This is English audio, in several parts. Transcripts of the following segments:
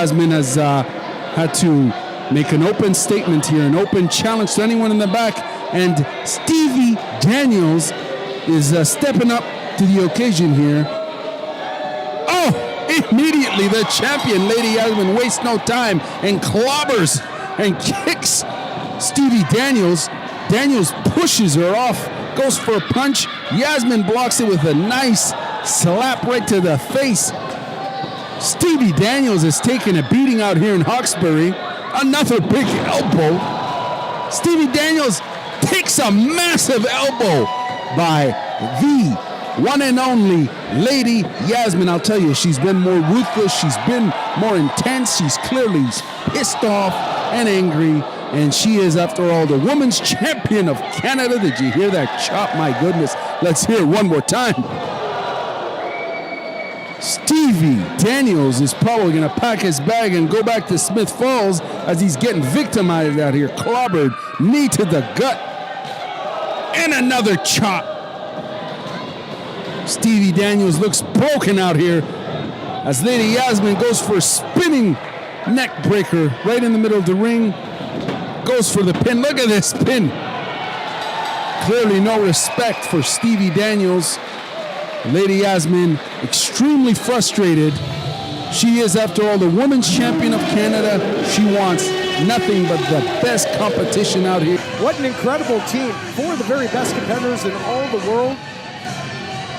Yasmin has had to make an open statement here, an open challenge to anyone in the back, and Stevie Daniels is stepping up to the occasion here. Oh, immediately the champion, Lady Yasmin, wastes no time and clobbers and kicks Stevie Daniels. Daniels pushes her off, goes for a punch. Yasmin blocks it with a nice slap right to the face. Stevie Daniels is taking a beating out here in Hawkesbury. Another big elbow. Stevie Daniels takes a massive elbow by the one and only Lady Yasmin. I'll tell you, she's been more ruthless. She's been more intense. She's clearly pissed off and angry. And she is, after all, the women's champion of Canada. Did you hear that chop? My goodness. Let's hear it one more time. Stevie Daniels is probably going to pack his bag and go back to Smith Falls as he's getting victimized out here. Clobbered, knee to the gut. And another chop. Stevie Daniels looks broken out here as Lady Yasmin goes for a spinning neck breaker right in the middle of the ring. Goes for the pin. Look at this pin. Clearly no respect for Stevie Daniels. Lady Yasmin extremely frustrated. She is, after all, the women's champion of Canada. She wants nothing but the best competition out here. What an incredible team. Four of the very best competitors in all the world.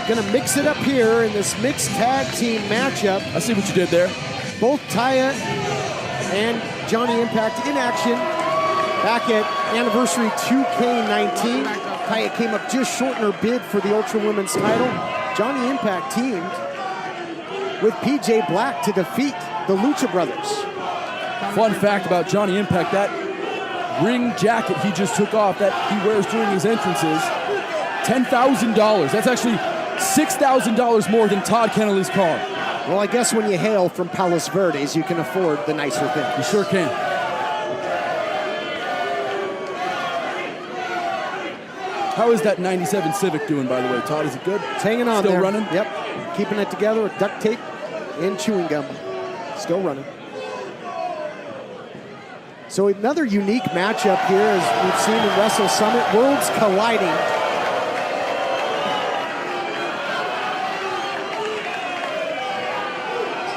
Gonna mix it up here in this mixed tag team matchup. I see what you did there. Both Taya and Johnny Impact in action back at Anniversary 2K19. Taya came up just short in her bid for the Ultra Women's title. Johnny Impact teamed with PJ Black to defeat the Lucha Brothers. Fun fact about Johnny Impact, that ring jacket he just took off that he wears during his entrances, $10,000. That's actually $6,000 more than Todd Kennelly's car. Well, I guess when you hail from Palos Verdes, you can afford the nicer things. You sure can. How is that 97 Civic doing, by the way, Todd? Is it good? It's hanging on. Still there. running? Yep. Keeping it together with duct tape and chewing gum. Still running. So another unique matchup here, as we've seen in Wrestle Summit. Worlds colliding.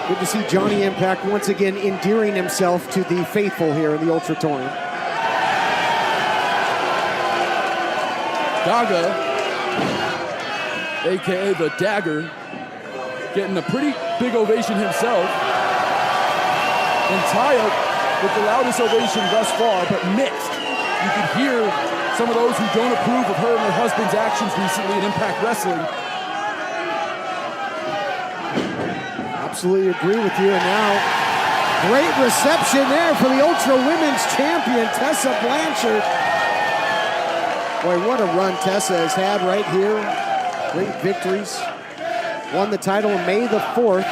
Good to see Johnny Impact once again endearing himself to the faithful here in the Ultra Touring. Daga, a.k.a. the Dagger, getting a pretty big ovation himself. And Taya with the loudest ovation thus far, but mixed. You could hear some of those who don't approve of her and her husband's actions recently in Impact Wrestling. Absolutely agree with you. And now, great reception there for the Ultra Women's Champion, Tessa Blanchard. Boy, what a run Tessa has had right here. Great victories. Won the title on May the 4th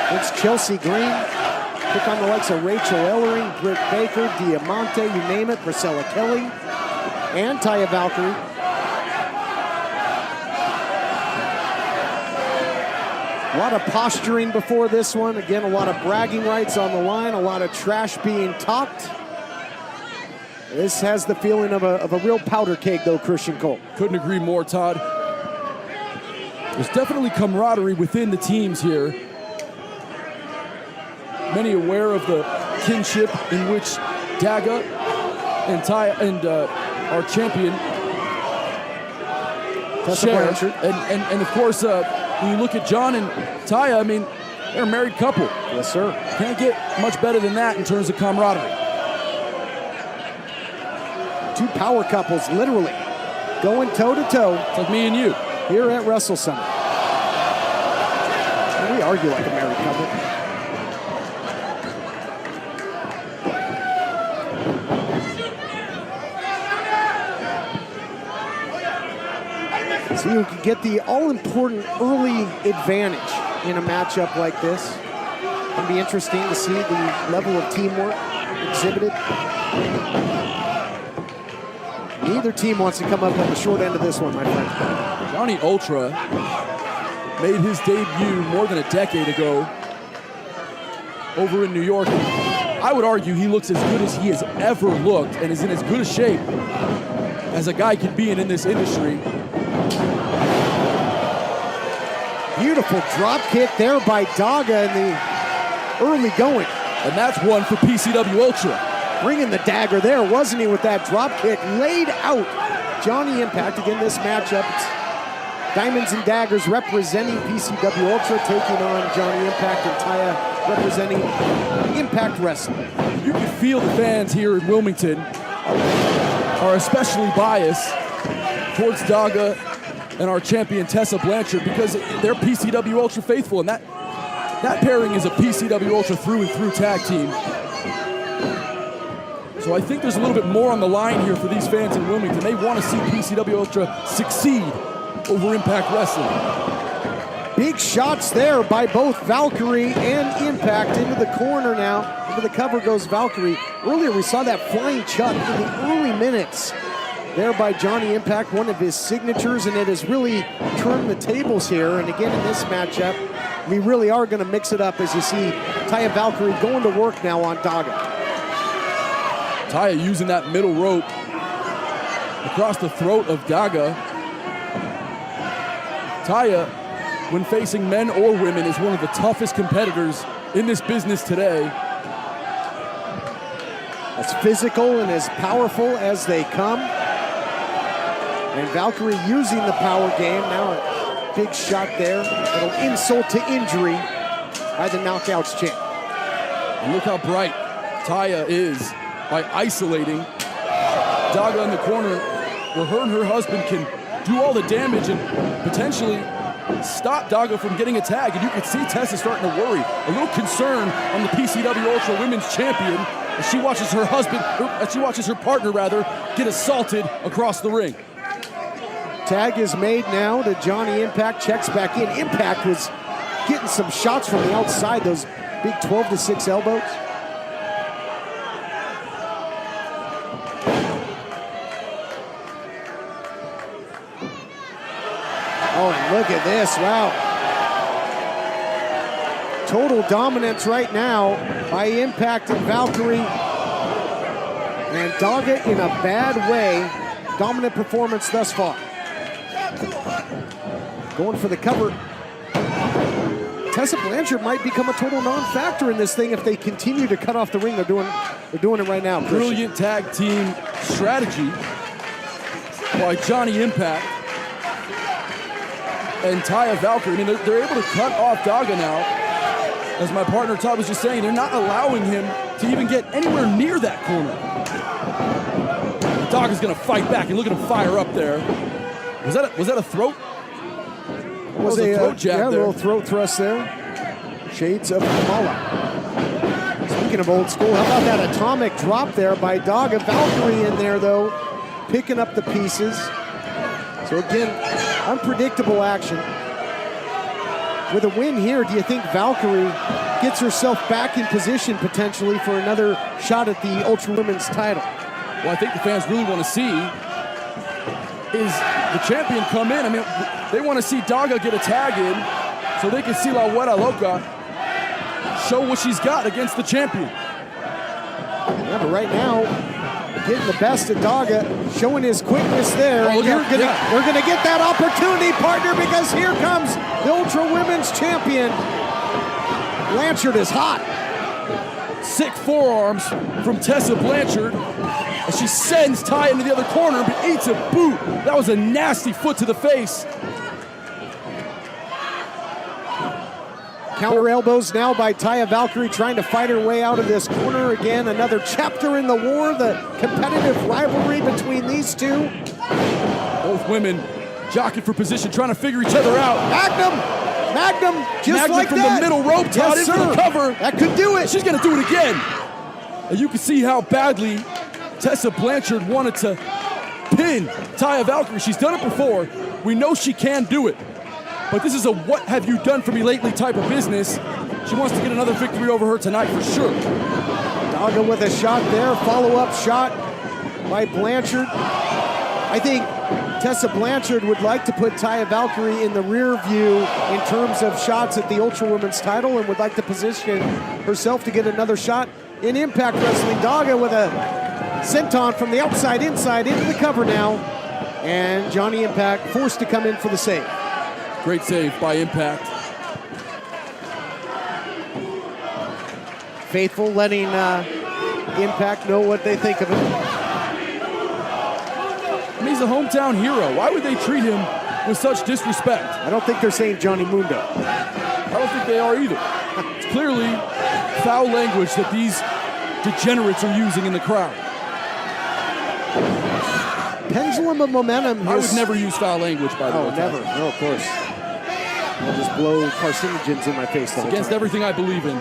against Chelsea Green. Took on the likes of Rachel Ellering, Britt Baker, Diamante, you name it, Priscilla Kelly, and Taya Valkyrie. A lot of posturing before this one. Again, a lot of bragging rights on the line, a lot of trash being talked. This has the feeling of a real powder keg, though, Christian Cole. Couldn't agree more, Todd. There's definitely camaraderie within the teams here. Many aware of the kinship in which Daga and Taya and our champion Tessa share. Blanchard. And of course, when you look at John and Taya, I mean, they're a married couple. Yes, sir. Can't get much better than that in terms of camaraderie. Two power couples, literally, going toe-to-toe. It's like me and you. Here at Wrestle Summit. And we argue like a married couple. So you can get the all-important early advantage in a matchup like this. It's going to be interesting to see the level of teamwork exhibited. Neither team wants to come up on the short end of this one, my friend. Johnny Ultra made his debut more than a decade ago over in New York. I would argue he looks as good as he has ever looked and is in as good a shape as a guy could be in this industry. Beautiful drop kick there by Daga in the early going. And that's one for PCW Ultra. Bringing the dagger there, wasn't he, with that drop kick? Laid out Johnny Impact. Again, this matchup, it's Diamonds and Daggers representing PCW Ultra, taking on Johnny Impact and Taya representing Impact Wrestling. You can feel the fans here in Wilmington are especially biased towards Daga and our champion Tessa Blanchard because they're PCW Ultra faithful, and that pairing is a PCW Ultra through and through tag team. So I think there's a little bit more on the line here for these fans in Wilmington. They want to see PCW Ultra succeed over Impact Wrestling. Big shots there by both Valkyrie and Impact into the corner now. Into the cover goes Valkyrie. Earlier we saw that flying chuck in the early minutes there by Johnny Impact, one of his signatures, and it has really turned the tables here. And again, in this matchup, we really are going to mix it up as you see Taya Valkyrie going to work now on Daga. Taya using that middle rope across the throat of Daga. Taya, when facing men or women, is one of the toughest competitors in this business today. As physical and as powerful as they come. And Valkyrie using the power game. Now a big shot there. Little insult to injury by the Knockouts champ. And look how bright Taya is by isolating Daga in the corner, where her and her husband can do all the damage and potentially stop Daga from getting a tag. And you can see Tessa starting to worry. A little concern on the PCW Ultra Women's Champion as she watches her partner get assaulted across the ring. Tag is made now to Johnny Impact, checks back in. Impact was getting some shots from the outside, those big 12-6 elbows. Oh, and look at this, wow. Total dominance right now by Impact and Valkyrie. And Daga in a bad way. Dominant performance thus far. Going for the cover. Tessa Blanchard might become a total non-factor in this thing if they continue to cut off the ring. They're doing it right now. Brilliant tag team strategy by Johnny Impact and Taya Valkyrie. I mean, they're able to cut off Daga now. As my partner Todd was just saying, they're not allowing him to even get anywhere near that corner. Daga's gonna fight back, and look at him fire up there. Was that a throat? Was a throat jab there. A little throat thrust there. Shades of Kamala. Speaking of old school, how about that atomic drop there by Daga? Valkyrie in there though, picking up the pieces. So again, unpredictable action. With a win here, do you think Valkyrie gets herself back in position potentially for another shot at the Ultra Women's title? Well, I think the fans really want to see is the champion come in. I mean, they want to see Daga get a tag in so they can see La Huera Loca show what she's got against the champion. Yeah, but right now, getting the best of Daga, showing his quickness there. Oh, They're gonna get that opportunity, partner, because here comes the Ultra Women's Champion. Blanchard is hot. Sick forearms from Tessa Blanchard as she sends Taya into the other corner but eats a boot. That was a nasty foot to the face. Counter elbows now by Taya Valkyrie, trying to fight her way out of this corner. Again, another chapter in the war, the competitive rivalry between these two. Both women jockeying for position, trying to figure each other out. Magnum, just Magnum like from that. the middle rope, Todd, yes, into the cover. That could do it. She's gonna do it again. And you can see how badly Tessa Blanchard wanted to pin Taya Valkyrie. She's done it before. We know she can do it. But this is a what have you done for me lately type of business. She wants to get another victory over her tonight for sure. Daga with a shot there, follow-up shot by Blanchard. I think Tessa Blanchard would like to put Taya Valkyrie in the rear view in terms of shots at the Ultra Women's title and would like to position herself to get another shot in Impact Wrestling. Daga with a senton from the outside inside into the cover now. And Johnny Impact forced to come in for the save. Great save by Impact. Faithful letting Impact know what they think of him. He's a hometown hero. Why would they treat him with such disrespect? I don't think they're saying Johnny Mundo. I don't think they are either. It's clearly foul language that these degenerates are using in the crowd. Pendulum of momentum. I would neuld use foul language, by the way. Oh, never. No, of course. I'll just blow carcinogens in my face. It's against everything I believe in.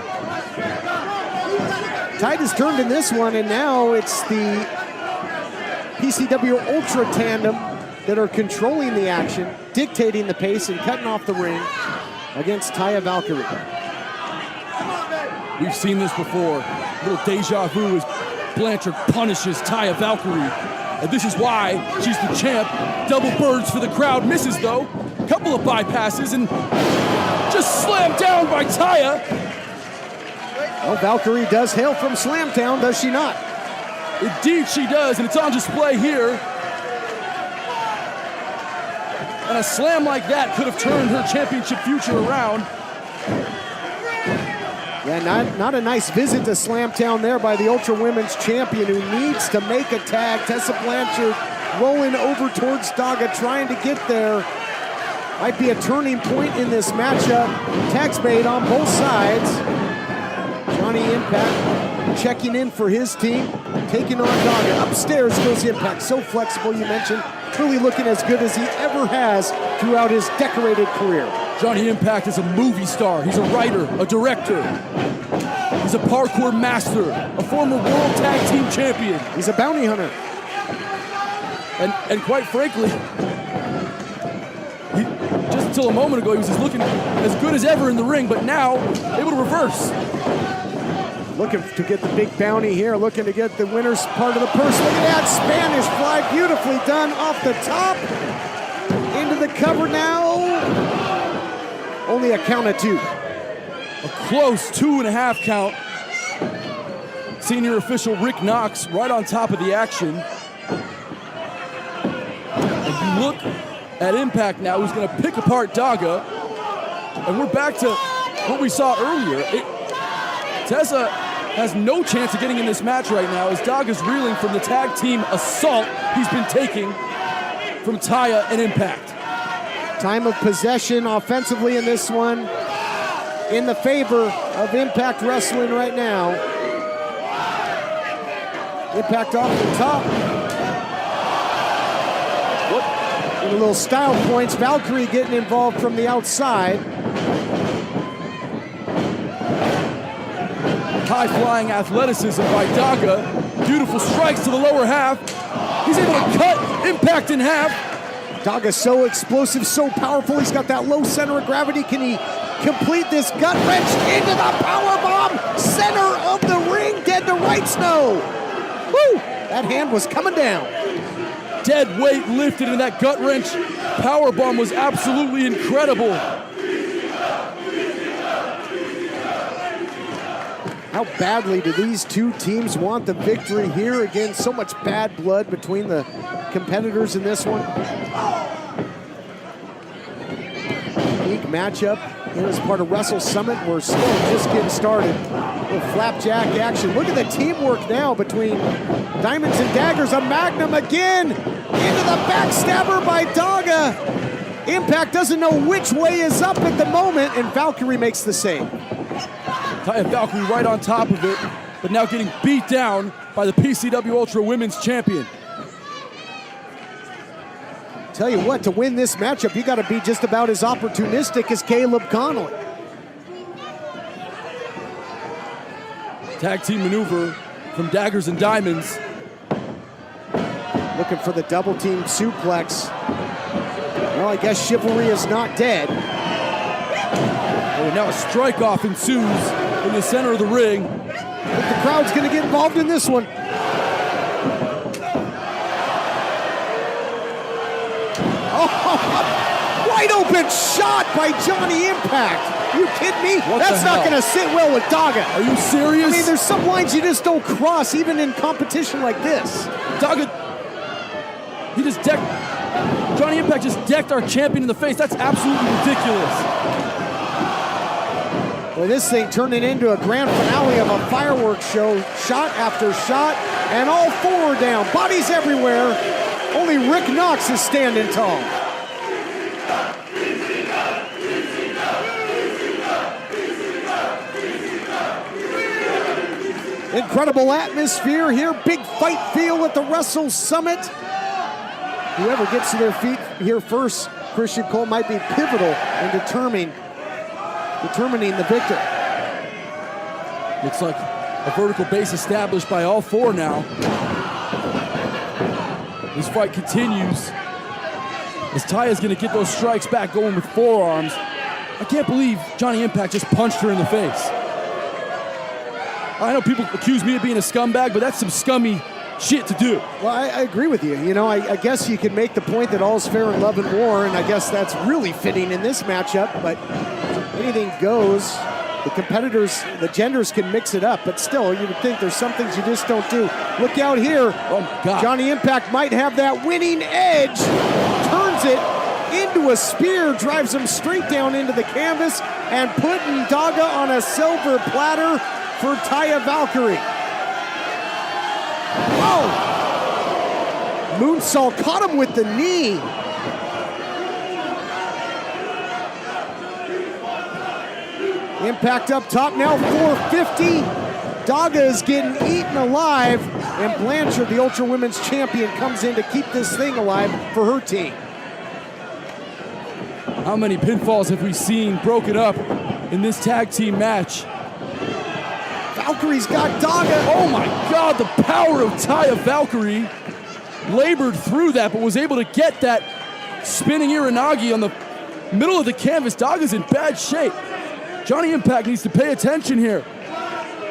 Tide has turned in this one, and now it's the PCW Ultra tandem that are controlling the action, dictating the pace, and cutting off the ring against Taya Valkyrie. We've seen this before. A little deja vu as Blanchard punishes Taya Valkyrie. And this is why she's the champ. Double birds for the crowd. Misses, though. Couple of bypasses and just slammed down by Taya. Well, Valkyrie does hail from Slamtown, does she not? Indeed she does, and it's on display here. And a slam like that could have turned her championship future around. Yeah, not a nice visit to Slamtown there by the Ultra Women's champion who needs to make a tag. Tessa Blanchard rolling over towards Daga, trying to get there. Might be a turning point in this matchup. Tags made on both sides. Johnny Impact checking in for his team, taking on Daga. Upstairs goes Impact, so flexible, you mentioned. Truly looking as good as he ever has throughout his decorated career. Johnny Impact is a movie star. He's a writer, a director. He's a parkour master, a former World Tag Team Champion. He's a bounty hunter. And quite frankly, just until a moment ago, he was just looking as good as ever in the ring, but now able to reverse. Looking to get the big bounty here, looking to get the winner's part of the purse. Look at that Spanish fly, beautifully done off the top. Into the cover now. Only a count of two. A close 2.5 count. Senior official Rick Knox right on top of the action. If you look at Impact now, who's going to pick apart Daga. And we're back to what we saw earlier. Tessa has no chance of getting in this match right now as Daga's reeling from the tag team assault he's been taking from Taya and Impact. Time of possession offensively in this one in the favor of Impact Wrestling right now. Impact off the top. And a little style points. Valkyrie getting involved from the outside. High-flying athleticism by Daga. Beautiful strikes to the lower half. He's able to cut Impact in half. Daga's so explosive, so powerful. He's got that low center of gravity. Can he complete this gut wrench into the power bomb? Center of the ring, dead to rights, no. Woo! That hand was coming down. Dead weight lifted, and that gut wrench power bomb was absolutely incredible. How badly do these two teams want the victory here? Again, so much bad blood between the competitors in this one. Unique matchup here as part of Wrestle Summit. We're still just getting started with flapjack action. Look at the teamwork now between Diamonds and Daggers. A Magnum again into the backstabber by Daga. Impact doesn't know which way is up at the moment, and Valkyrie makes the save. Taya Valkyrie right on top of it, but now getting beat down by the PCW Ultra Women's Champion. Tell you what, to win this matchup, you got to be just about as opportunistic as Caleb Connolly. Tag team maneuver from Daggers and Diamonds. Looking for the double team suplex. Well, I guess chivalry is not dead. Oh, now a strike off ensues in the center of the ring. But the crowd's going to get involved in this one. Oh, wide open shot by Johnny Impact. You kidding me? That's not going to sit well with Daga. Are you serious? I mean, there's some lines you just don't cross, even in competition like this. Daga, he just decked, Johnny Impact just decked our champion in the face. That's absolutely ridiculous. Well, this thing turning into a grand finale of a fireworks show, shot after shot, and all four are down. Bodies everywhere. Only Rick Knox is standing tall. Incredible atmosphere here. Big fight feel at the Wrestle Summit. Whoever gets to their feet here first, Christian Cole, might be pivotal in determining the victor. Looks like a vertical base established by all four now. This fight continues as Taya's going to get those strikes back going with forearms. I can't believe Johnny Impact just punched her in the face. I know people accuse me of being a scumbag, but that's some scummy shit to do. Well, I agree with you. You know, I guess you can make the point that all's fair in love and war, and I guess that's really fitting in this matchup, but anything goes. The competitors, the genders can mix it up, but still, you would think there's some things you just don't do. Look out here. Oh, God. Johnny Impact might have that winning edge. Turns it into a spear, drives him straight down into the canvas, and putting Daga on a silver platter for Taya Valkyrie. Whoa! Moonsault caught him with the knee. Impact up top now, 450. Daga is getting eaten alive, and Blanchard, the Ultra Women's Champion, comes in to keep this thing alive for her team. How many pinfalls have we seen broken up in this tag team match? Valkyrie's got Daga. Oh my God, the power of Taya Valkyrie. Labored through that, but was able to get that spinning Iranagi on the middle of the canvas. Daga's in bad shape. Johnny Impact needs to pay attention here.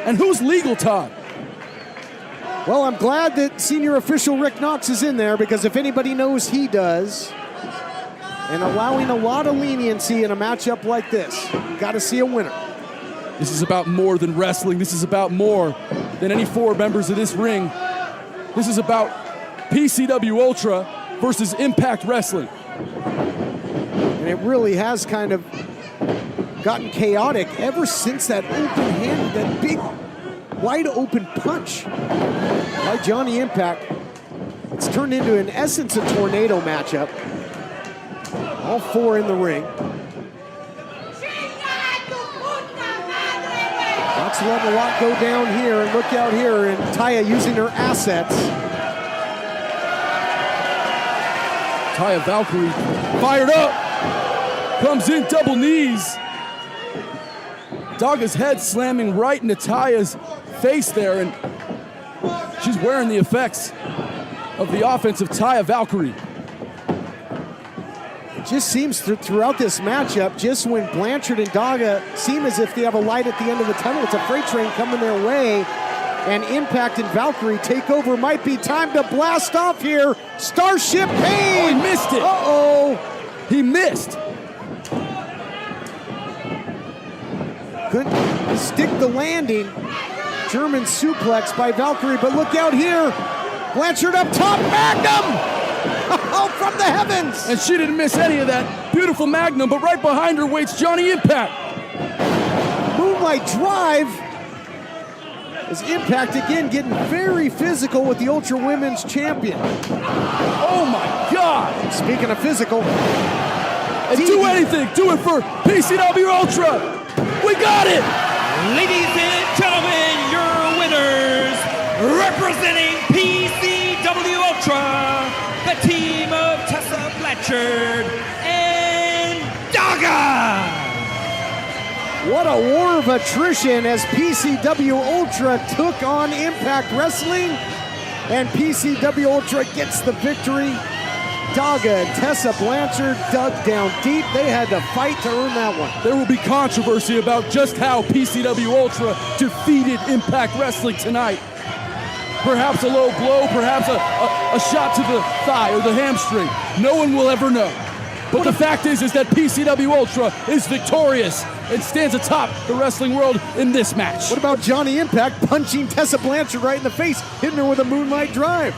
And who's legal, Todd? Well, I'm glad that senior official Rick Knox is in there, because if anybody knows, he does. And allowing a lot of leniency in a matchup like this. You got to see a winner. This is about more than wrestling. This is about more than any four members of this ring. This is about PCW Ultra versus Impact Wrestling. And it really has kind of gotten chaotic ever since that open hand, that big, wide open punch by Johnny Impact. It's turned into, in essence, a tornado matchup. All four in the ring. Knox letting a lot go down here, and look out here, and Taya using her assets. Taya Valkyrie fired up, comes in double knees. Daga's head slamming right into Taya's face there, and she's wearing the effects of the offense of Taya Valkyrie. It just seems throughout this matchup, just when Blanchard and Daga seem as if they have a light at the end of the tunnel, it's a freight train coming their way, and Impact and Valkyrie take over. Might be time to blast off here. Starship Pain! Oh, he missed it. Uh-oh. He missed. Couldn't stick the landing. German suplex by Valkyrie, but look out here. Blanchard up top, Magnum! Oh, from the heavens! And she didn't miss any of that beautiful Magnum, but right behind her waits Johnny Impact. Moonlight drive. As Impact again getting very physical with the Ultra Women's Champion. Oh my God! Speaking of physical. And do anything, do it for PCW Ultra! We got it! Ladies and gentlemen, your winners, representing PCW Ultra, the team of Tessa Blanchard and Daga! What a war of attrition as PCW Ultra took on Impact Wrestling, and PCW Ultra gets the victory. Daga and Tessa Blanchard dug down deep. They had to fight to earn that one. There will be controversy about just how PCW Ultra defeated Impact Wrestling tonight. perhaps a low blow, perhaps a shot to the thigh or the hamstring. No one will ever know. But the fact is that PCW Ultra is victorious and stands atop the wrestling world in this match. What about Johnny Impact punching Tessa Blanchard right in the face, hitting her with a Moonlight Drive?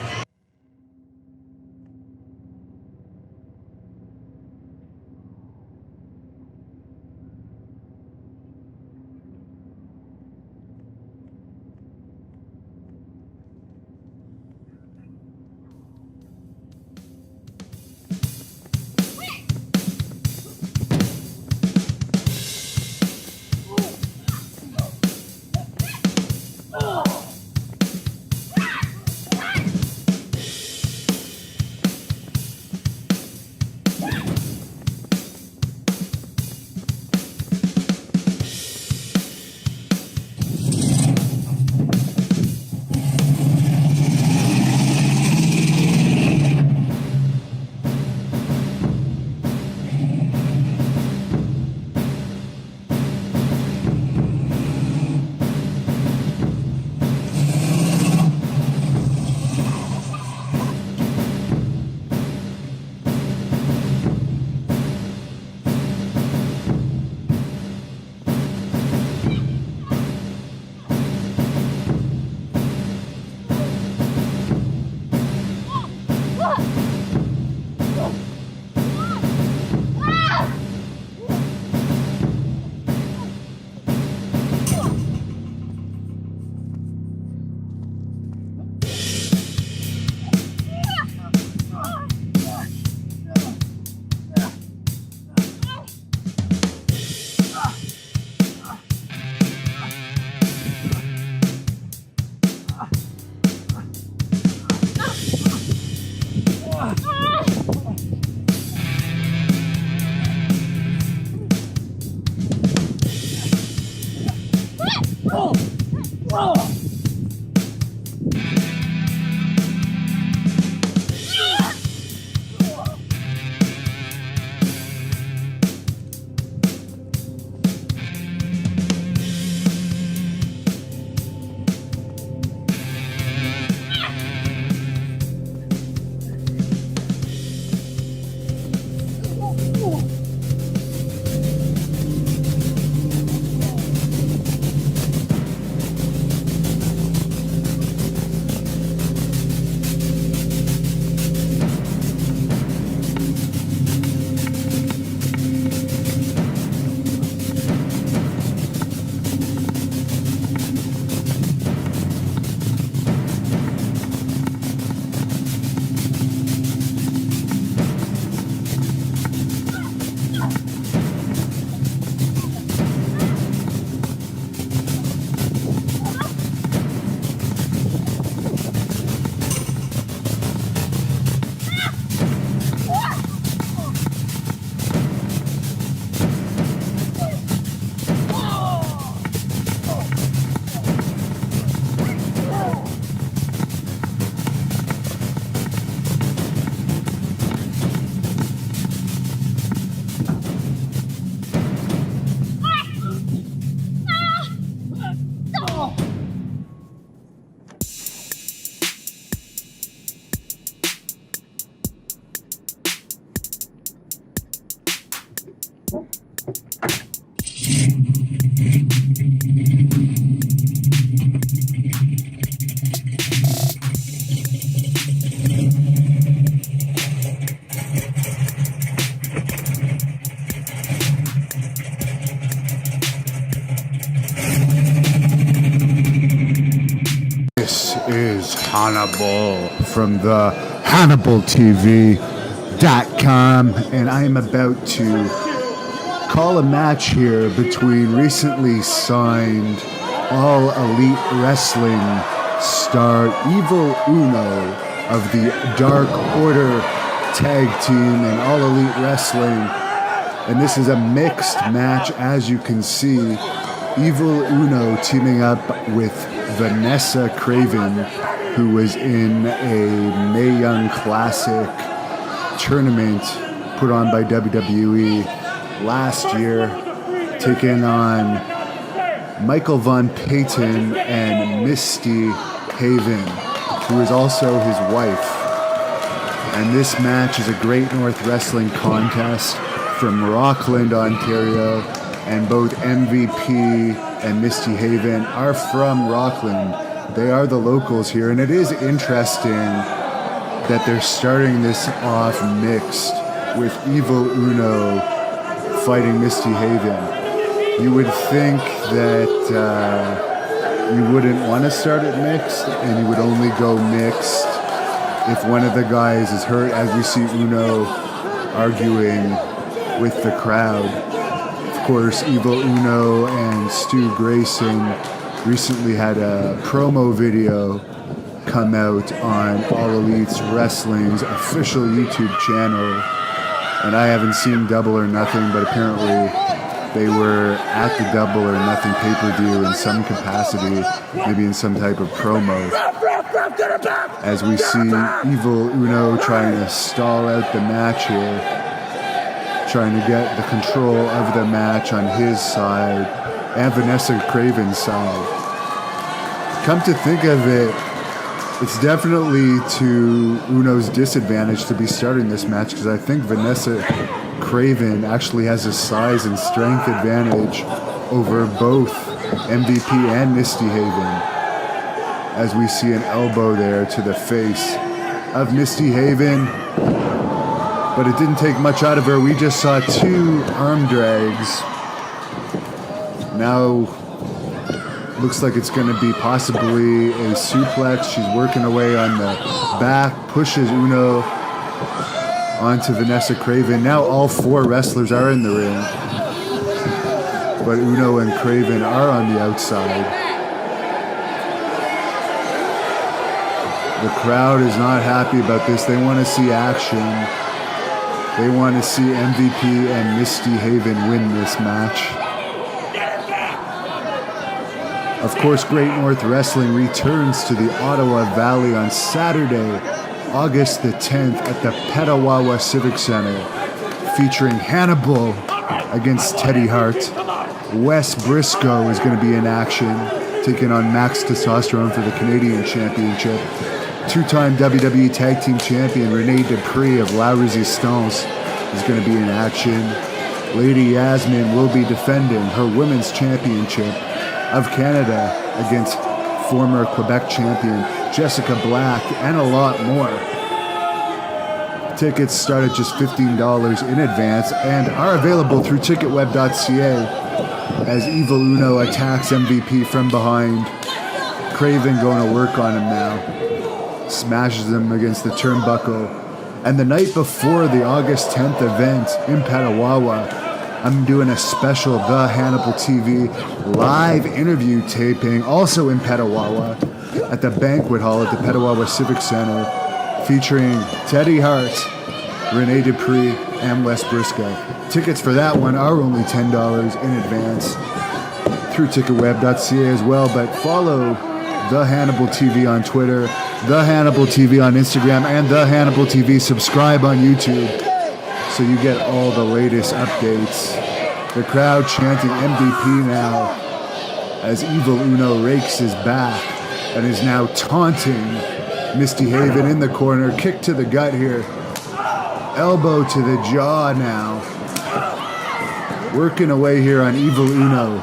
Hannibal from the Hannibal TV.com, and I am about to call a match here between recently signed All Elite Wrestling star Evil Uno of the Dark Order Tag Team and All Elite Wrestling, and this is a mixed match. As you can see, Evil Uno teaming up with Vanessa Craven, who was in a Mae Young Classic tournament put on by WWE last year, taking on Michael Von Payton and Misty Haven. who is also his wife. And this match is a Great North Wrestling contest from Rockland, Ontario, and both MVP and Misty Haven are from Rockland. They are the locals here, and it is interesting that they're starting this off mixed with Evil Uno fighting Misty Haven. You would think that you wouldn't want to start it mixed, and you would only go mixed if one of the guys is hurt, as we see Uno arguing with the crowd. Of course, Evil Uno and Stu Grayson recently had a promo video come out on All Elite Wrestling's official YouTube channel, and I haven't seen Double or Nothing, but apparently they were at the Double or Nothing pay-per-view in some capacity, maybe in some type of promo, as we see Evil Uno trying to stall out the match here, trying to get the control of the match on his side and Vanessa Craven's side. Come to think of it, it's definitely to Uno's disadvantage to be starting this match, because I think Vanessa Craven actually has a size and strength advantage over both MVP and Misty Haven, as we see an elbow there to the face of Misty Haven. But it didn't take much out of her. We just saw 2 arm drags. Now looks like it's going to be possibly a suplex. She's working away on the back, pushes Uno onto Vanessa Craven. Now all 4 wrestlers are in the ring, but Uno and Craven are on the outside. The crowd is not happy about this. They want to see action. They want to see MVP and Misty Haven win this match. Of course, Great North Wrestling returns to the Ottawa Valley on Saturday, August the 10th at the Petawawa Civic Center, featuring Hannibal against Teddy Hart. Wes Briscoe is going to be in action, taking on Max Testosterone for the Canadian Championship. 2-time WWE Tag Team Champion Renee Dupree of La Resistance is going to be in action. Lady Yasmin will be defending her Women's Championship of Canada against former Quebec champion Jessica Black, and a lot more. Tickets start at just $15 in advance and are available through ticketweb.ca as Evil Uno attacks MVP from behind. Craven going to work on him now. Smashes him against the turnbuckle. And the night before the August 10th event in Petawawa, I'm doing a special The Hannibal TV live interview taping, also in Petawawa, at the banquet hall at the Petawawa Civic Center, featuring Teddy Hart, Renee Dupree, and Wes Briscoe. Tickets for that one are only $10 in advance through ticketweb.ca as well, but follow The Hannibal TV on Twitter, The Hannibal TV on Instagram, and The Hannibal TV. Subscribe on YouTube so you get all the latest updates. The crowd chanting MVP now as Evil Uno rakes his back and is now taunting Misty Haven in the corner. Kick to the gut here. Elbow to the jaw now. Working away here on Evil Uno.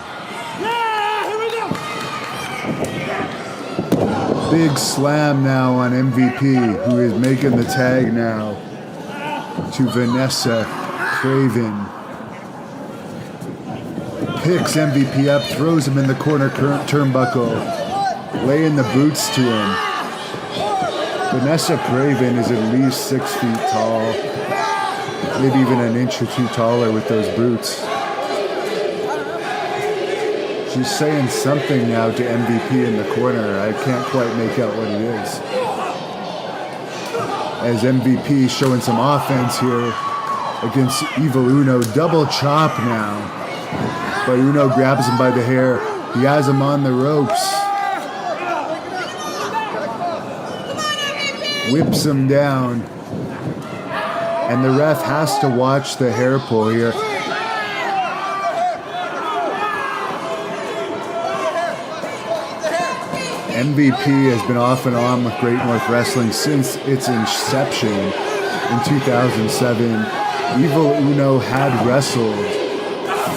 Big slam now on MVP, who is making the tag now to Vanessa Craven. Picks MVP up, throws him in the corner turnbuckle, laying the boots to him. Vanessa Craven is at least 6 feet tall, maybe even an inch or two taller with those boots. She's saying something now to MVP in the corner. I can't quite make out what it is. As MVP showing some offense here against Evil Uno. Double chop now. But Uno grabs him by the hair. He has him on the ropes. Whips him down. And the ref has to watch the hair pull here. MVP has been off and on with Great North Wrestling since its inception in 2007. Evil Uno had wrestled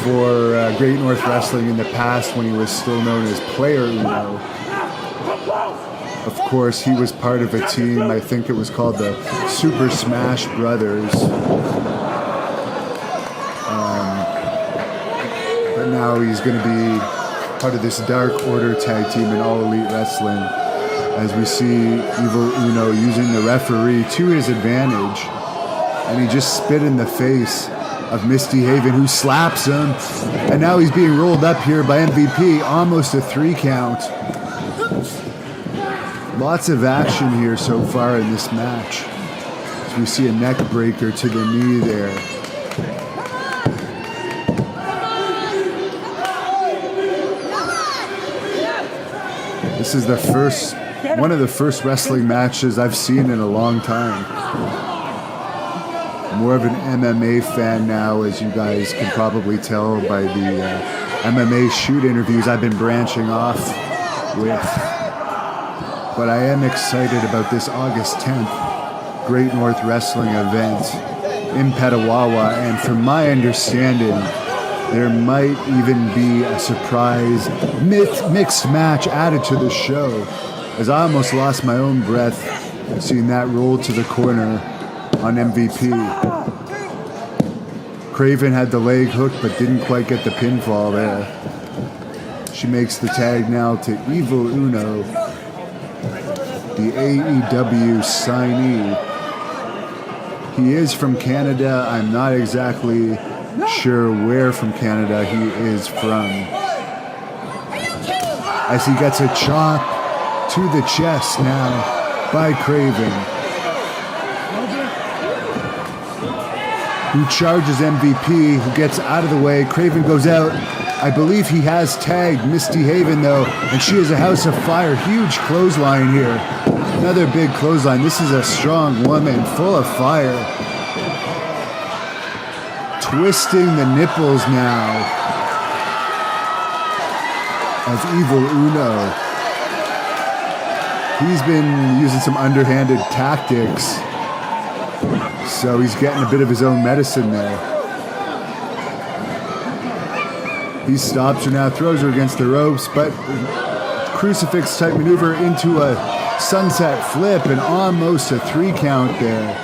for Great North Wrestling in the past when he was still known as Player Uno. Of course, he was part of a team, I think it was called the Super Smash Brothers. But now he's going to be part of this Dark Order tag team in All Elite Wrestling, as we see Evil Uno using the referee to his advantage. And he just spit in the face of Misty Haven, who slaps him. And now he's being rolled up here by MVP, almost a 3 count. Lots of action here so far in this match. As we see a neck breaker to the knee there. This is one of the first wrestling matches I've seen in a long time. I'm more of an MMA fan now, as you guys can probably tell by the MMA shoot interviews I've been branching off with. But I am excited about this August 10th Great North Wrestling event in Petawawa, and from my understanding, there might even be a surprise mixed match added to the show, as I almost lost my own breath seeing that roll to the corner on MVP. Craven had the leg hook but didn't quite get the pinfall there. She makes the tag now to Evil Uno, the AEW signee. He is from Canada. I'm not exactly sure where from Canada he is from. As he gets a chop to the chest now by Craven, who charges MVP, who gets out of the way. Craven goes out. I believe he has tagged Misty Haven though, and she is a house of fire. Huge clothesline here. Another big clothesline. This is a strong woman, full of fire. Twisting the nipples now of Evil Uno. He's been using some underhanded tactics, so he's getting a bit of his own medicine there. He stops her now, throws her against the ropes, but crucifix type maneuver into a sunset flip and almost a 3 count there.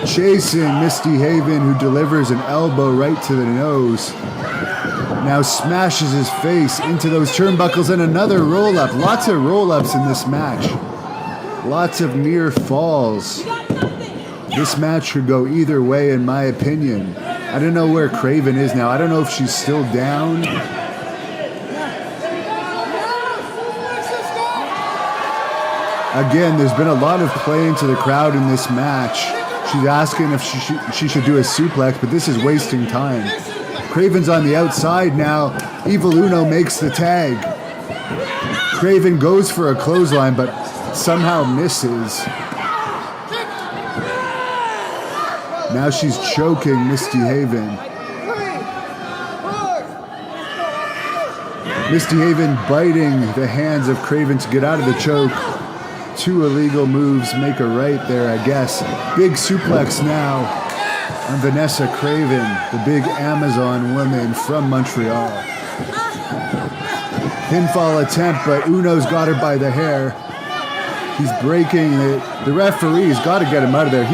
Chasing Misty Haven, who delivers an elbow right to the nose. Now smashes his face into those turnbuckles and another roll-up. Lots of roll-ups in this match. Lots of near falls. This match could go either way in my opinion. I don't know where Craven is now. I don't know if she's still down. Again, there's been a lot of play into the crowd in this match. She's asking if she should do a suplex, but this is wasting time. Craven's on the outside now. Evil Uno makes the tag. Craven goes for a clothesline, but somehow misses. Now she's choking Misty Haven. Misty Haven biting the hands of Craven to get out of the choke. 2 illegal moves make a right there, I guess. Big suplex now on Vanessa Craven, the big Amazon woman from Montreal. Pinfall attempt, but Uno's got her by the hair. He's breaking it. The referee's got to get him out of there.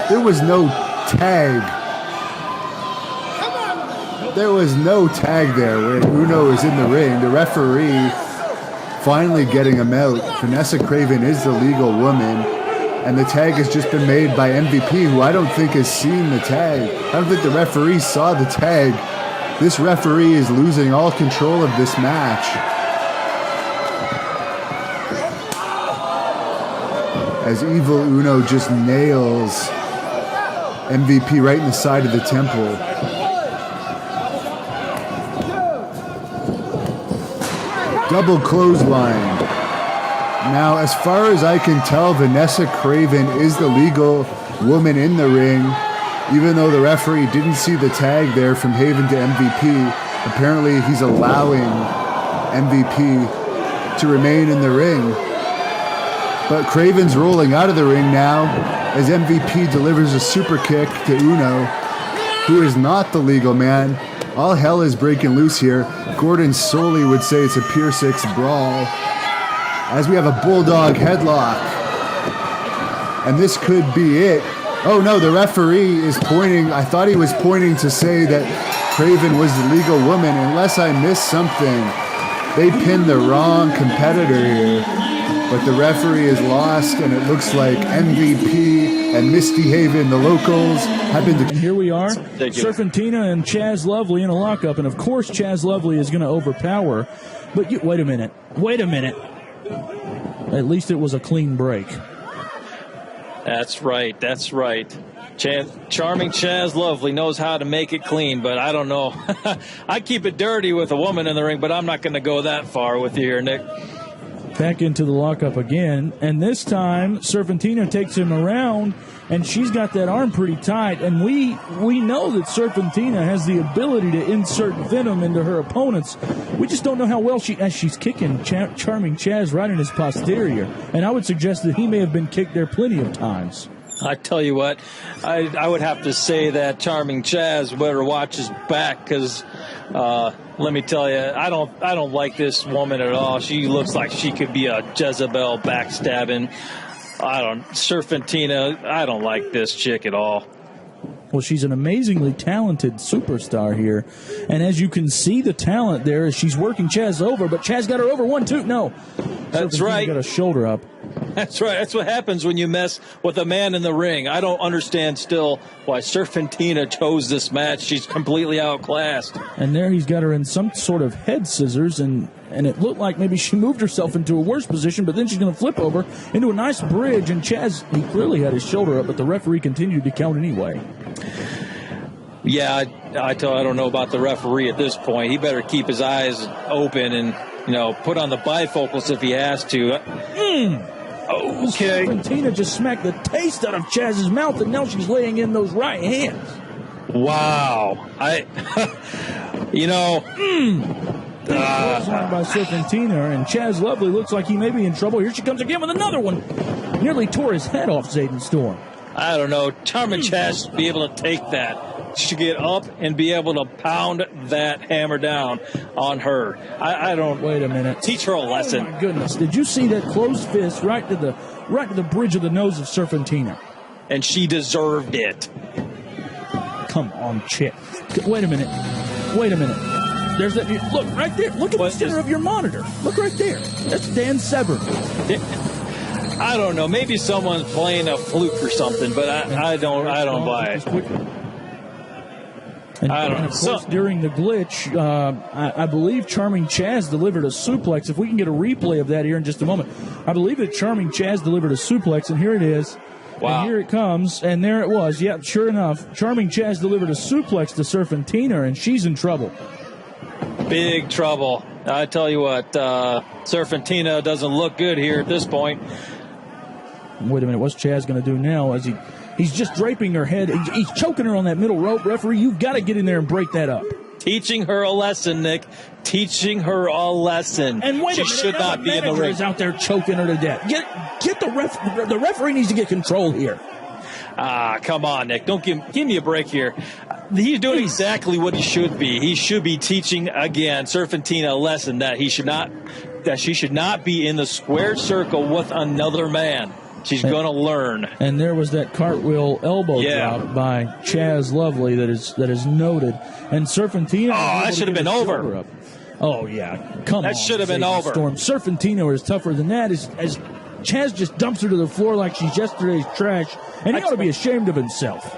There was no tag. There was no tag there when Uno is in the ring. The referee finally getting him out. Vanessa Craven is the legal woman, and the tag has just been made by MVP, who I don't think has seen the tag. I don't think the referee saw the tag. This referee is losing all control of this match. As Evil Uno just nails MVP right in the side of the temple. Double clothesline. Now, as far as I can tell, Vanessa Craven is the legal woman in the ring, even though the referee didn't see the tag there from Haven to MVP. Apparently, he's allowing MVP to remain in the ring. But Craven's rolling out of the ring now as MVP delivers a super kick to Uno, who is not the legal man. All hell is breaking loose here. Gordon Soley would say it's a Pier 6 brawl, as we have a bulldog headlock. And this could be it. Oh no, the referee is pointing. I thought he was pointing to say that Craven was the legal woman. Unless I missed something, they pinned the wrong competitor here. But the referee is lost, and it looks like MVP and Misty Haven, the locals, have been... And here we are, Serpentina and Chaz Lovely in a lockup, and of course Chaz Lovely is going to overpower. But wait a minute. At least it was a clean break. That's right. Charming Chaz Lovely knows how to make it clean, but I don't know. I keep it dirty with a woman in the ring, but I'm not going to go that far with you here, Nick. Back into the lockup again, and this time Serpentina takes him around, and she's got that arm pretty tight, and we know that Serpentina has the ability to insert venom into her opponents. We just don't know how well she's kicking Charming Chaz right in his posterior, and I would suggest that he may have been kicked there plenty of times. I tell you what, I would have to say that Charming Chaz better watch his back, because let me tell you, I don't like this woman at all. She looks like she could be a Jezebel backstabbing. Serpentina, I don't like this chick at all. Well, she's an amazingly talented superstar here. And as you can see the talent there as she's working Chaz over, but Chaz got her over 1-2. No. That's right. Got a shoulder up. That's right. That's what happens when you mess with a man in the ring. I don't understand still why Serpentina chose this match. She's completely outclassed. And there he's got her in some sort of head scissors, and it looked like maybe she moved herself into a worse position, but then she's going to flip over into a nice bridge, and Chaz, he clearly had his shoulder up, but the referee continued to count anyway. Yeah, I don't know about the referee at this point. He better keep his eyes open and, put on the bifocals if he has to. Okay. Serpentina just smacked the taste out of Chaz's mouth, and now she's laying in those right hands. Wow. By Serpentina, and Chaz Lovely looks like he may be in trouble. Here she comes again with another one. Nearly tore his head off, Zayden Storm. I don't know. Charming Chaz should be able to take that. She should get up and be able to pound that hammer down on her. I don't. Wait a minute. Teach her a lesson. Oh my goodness! Did you see that closed fist right to the bridge of the nose of Serpentina? And she deserved it. Come on, chick. Wait a minute. There's that. Look right there. Look at the center of your monitor. Look right there. That's Dan Severn. I don't know. Maybe someone's playing a flute or something, but I don't buy it. And of course, during the glitch, I believe Charming Chaz delivered a suplex. If we can get a replay of that here in just a moment. I believe that Charming Chaz delivered a suplex, and here it is. Wow. And here it comes, and there it was. Yeah, sure enough, Charming Chaz delivered a suplex to Serpentina, and she's in trouble. Big trouble. I tell you what, Serpentina doesn't look good here at this point. Wait a minute, what's Chaz going to do now as he's just draping her head? He's choking her on that middle rope. Referee, you've got to get in there and break that up. Teaching her a lesson, Nick. Teaching her a lesson. And wait a minute, she should not be in the ring. Is out there choking her to death. Get the referee needs to get control here. Come on, Nick. Don't give me a break here. He's doing exactly what he should be. He should be teaching again Serpentina a lesson that she should not be in the square circle with another man. She's going to learn. And there was that cartwheel elbow drop by Chaz Lovely that is noted. And Serpentina. Oh, that should have been over. Oh, yeah. Come on. That should have been over. Storm. Serpentina is tougher than that. As Chaz just dumps her to the floor like she's yesterday's trash. And he ought to be ashamed of himself.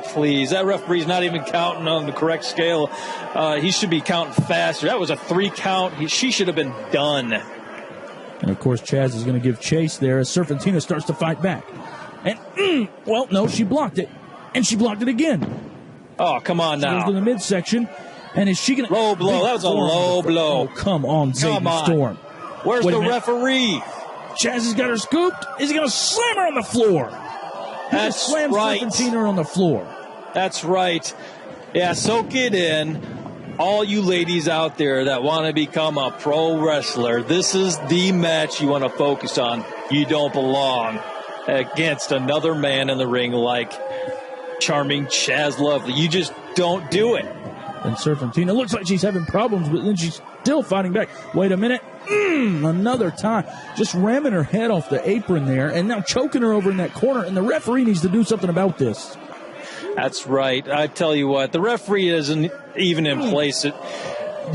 Please. That referee's not even counting on the correct scale. He should be counting faster. That was a 3 count. She should have been done. And, of course, Chaz is going to give chase there as Serpentina starts to fight back. And, well, no, she blocked it. And she blocked it again. Oh, come on now. She goes to the midsection. And is she going to... Low blow. That was a low blow. Oh, come on, Zayden Storm. Where's the referee? Chaz has got her scooped. Is he going to slam her on the floor? That's right. Serpentina on the floor. That's right. Yeah, soak it in. all you ladies out there that want to become a pro wrestler, this is the match you want to focus on. You don't belong against another man in the ring like charming Chaz Lovely. You just don't do it. And Serpentina looks like she's having problems, but then she's still fighting back. Wait a minute. Another time. Just ramming her head off the apron there and now choking her over in that corner. And the referee needs to do something about this. That's right. I tell you what, the referee isn't even in place. Did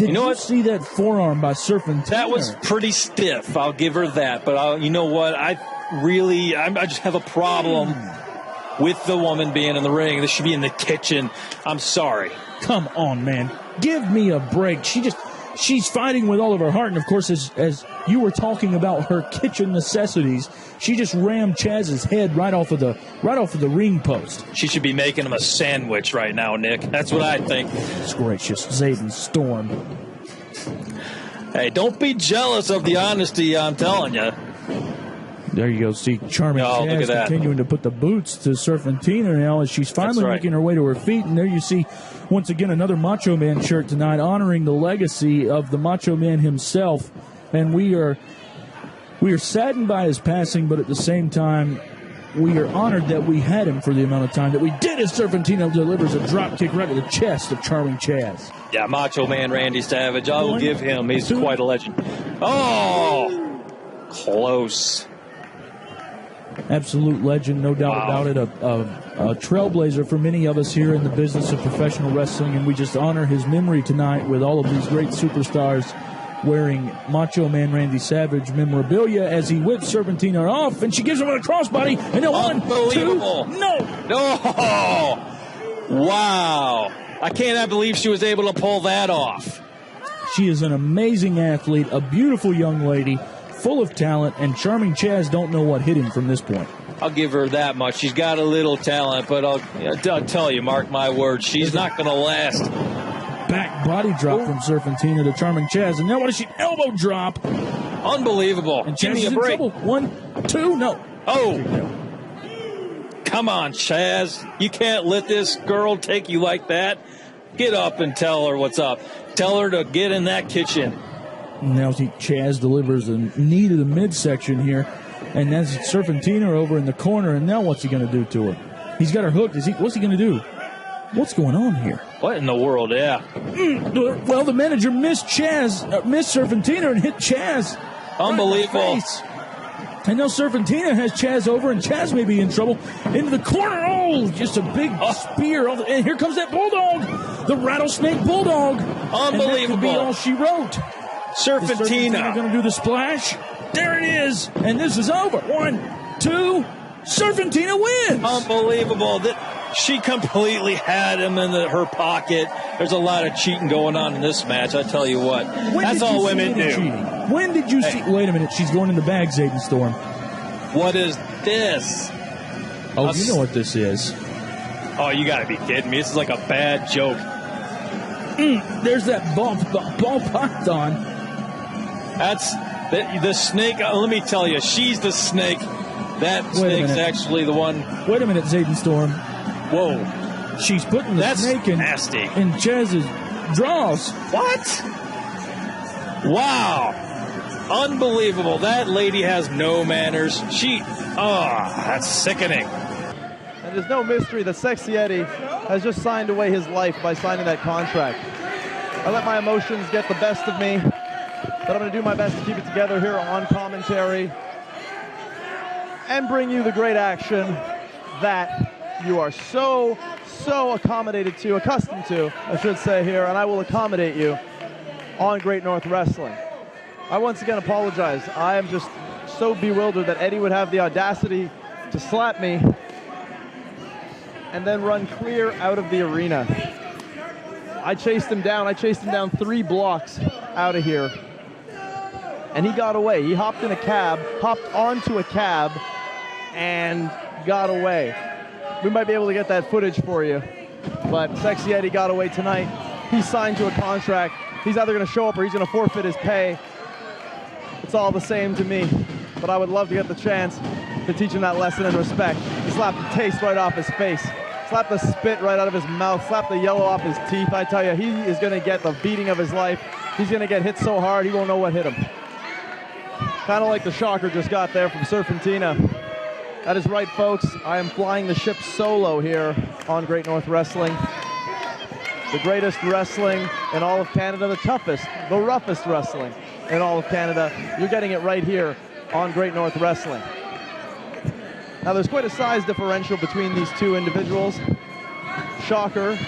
you see that forearm by Serpentina? That was pretty stiff. I'll give her that. But you know what? I just have a problem with the woman being in the ring. This should be in the kitchen. I'm sorry. Come on, man. Give me a break. She's fighting with all of her heart. And, of course, as you were talking about her kitchen necessities, she just rammed Chaz's head right off of the ring post. She should be making him a sandwich right now, Nick. That's what I think. It's gracious. Zayden Storm. Hey, don't be jealous of the honesty, I'm telling you. There you go. See, charming Chaz continuing to put the boots to Serpentina now as she's finally making her way to her feet. And there you see, once again, another Macho Man shirt tonight, honoring the legacy of the Macho Man himself. And we are saddened by his passing, but at the same time, we are honored that we had him for the amount of time that we did as Serpentina delivers a drop kick right to the chest of charming Chaz. Yeah, Macho Man Randy Savage. I will give him. He's quite a legend. Oh, close. Absolute legend, no doubt about it. A trailblazer for many of us here in the business of professional wrestling, and we just honor his memory tonight with all of these great superstars wearing Macho Man Randy Savage memorabilia as he whips Serpentina off, and she gives him a crossbody, and then 1, 2, no! Wow! I cannot believe she was able to pull that off. She is an amazing athlete, a beautiful young lady, full of talent, and charming Chaz don't know what hit him from this point. I'll give her that much. She's got a little talent, but I'll tell you, mark my words, she's not going to last. Back body drop from Serpentina to charming Chaz, and now what is she? Elbow drop. Unbelievable. And give Chaz me a break. 1, 2, no. Oh. Come on, Chaz. You can't let this girl take you like that. Get up and tell her what's up. Tell her to get in that kitchen. Now Chaz delivers a knee to the midsection here, and that's Serpentina over in the corner, and now what's he going to do to her? He's got her hooked. What's he going to do? What's going on here? What in the world, yeah? Well, the manager missed Serpentina and hit Chaz. Unbelievable. Right. And now Serpentina has Chaz over, and Chaz may be in trouble. Into the corner. Oh, just a big spear. And here comes that Bulldog. The Rattlesnake Bulldog. Unbelievable. And that could be all she wrote. Serpentina going to do the splash. There it is. And this is over. 1, 2. Serpentina wins. Unbelievable. She completely had him in her pocket. There's a lot of cheating going on in this match, I tell you what. That's all women do. When did you see... Wait a minute. She's going in the bag, Zayden Storm. What is this? Oh, you know what this is. Oh, you got to be kidding me. This is like a bad joke. There's that ball python. That's the snake. Let me tell you, she's the snake. That snake's actually the one. Wait a minute, Zayden Storm. Whoa. She's putting the snake in Chaz's drawers. What? Wow. Unbelievable. That lady has no manners. That's sickening. And there's no mystery that Sexy Eddie has just signed away his life by signing that contract. I let my emotions get the best of me, but I'm going to do my best to keep it together here on commentary and bring you the great action that you are so accustomed to, I should say here, and I will accommodate you on Great North Wrestling. I once again apologize. I am just so bewildered that Eddie would have the audacity to slap me and then run clear out of the arena. I chased him down. I chased him down 3 blocks out of here, and he got away. He hopped onto a cab, and got away. We might be able to get that footage for you, but Sexy Eddie got away tonight. He's signed to a contract. He's either going to show up or he's going to forfeit his pay. It's all the same to me, but I would love to get the chance to teach him that lesson in respect. He slapped the taste right off his face. Slap the spit right out of his mouth. Slap the yellow off his teeth. I tell you, he is going to get the beating of his life. He's going to get hit so hard, he won't know what hit him. Kind of like the shocker just got there from Serpentina. That is right, folks. I am flying the ship solo here on Great North Wrestling. The greatest wrestling in all of Canada, the toughest, the roughest wrestling in all of Canada. You're getting it right here on Great North Wrestling. Now, there's quite a size differential between these two individuals. Shocker,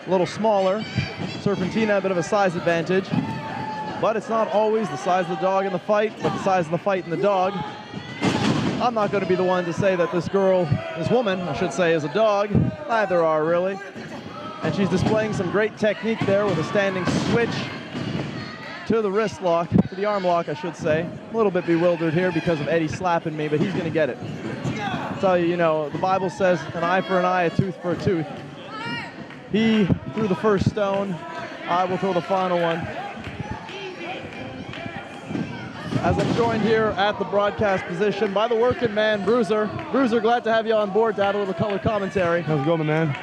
a little smaller. Serpentina, a bit of a size advantage. But it's not always the size of the dog in the fight, but the size of the fight in the dog. I'm not going to be the one to say that this woman, I should say, is a dog. Neither are, really. And she's displaying some great technique there with a standing switch to the wrist lock, to the arm lock, I should say. A little bit bewildered here because of Eddie slapping me, but he's going to get it. I'll tell you, the Bible says an eye for an eye, a tooth for a tooth. He threw the first stone. I will throw the final one. As I'm joined here at the broadcast position by the working man, Bruiser. Bruiser, glad to have you on board to add a little color commentary. How's it going, man?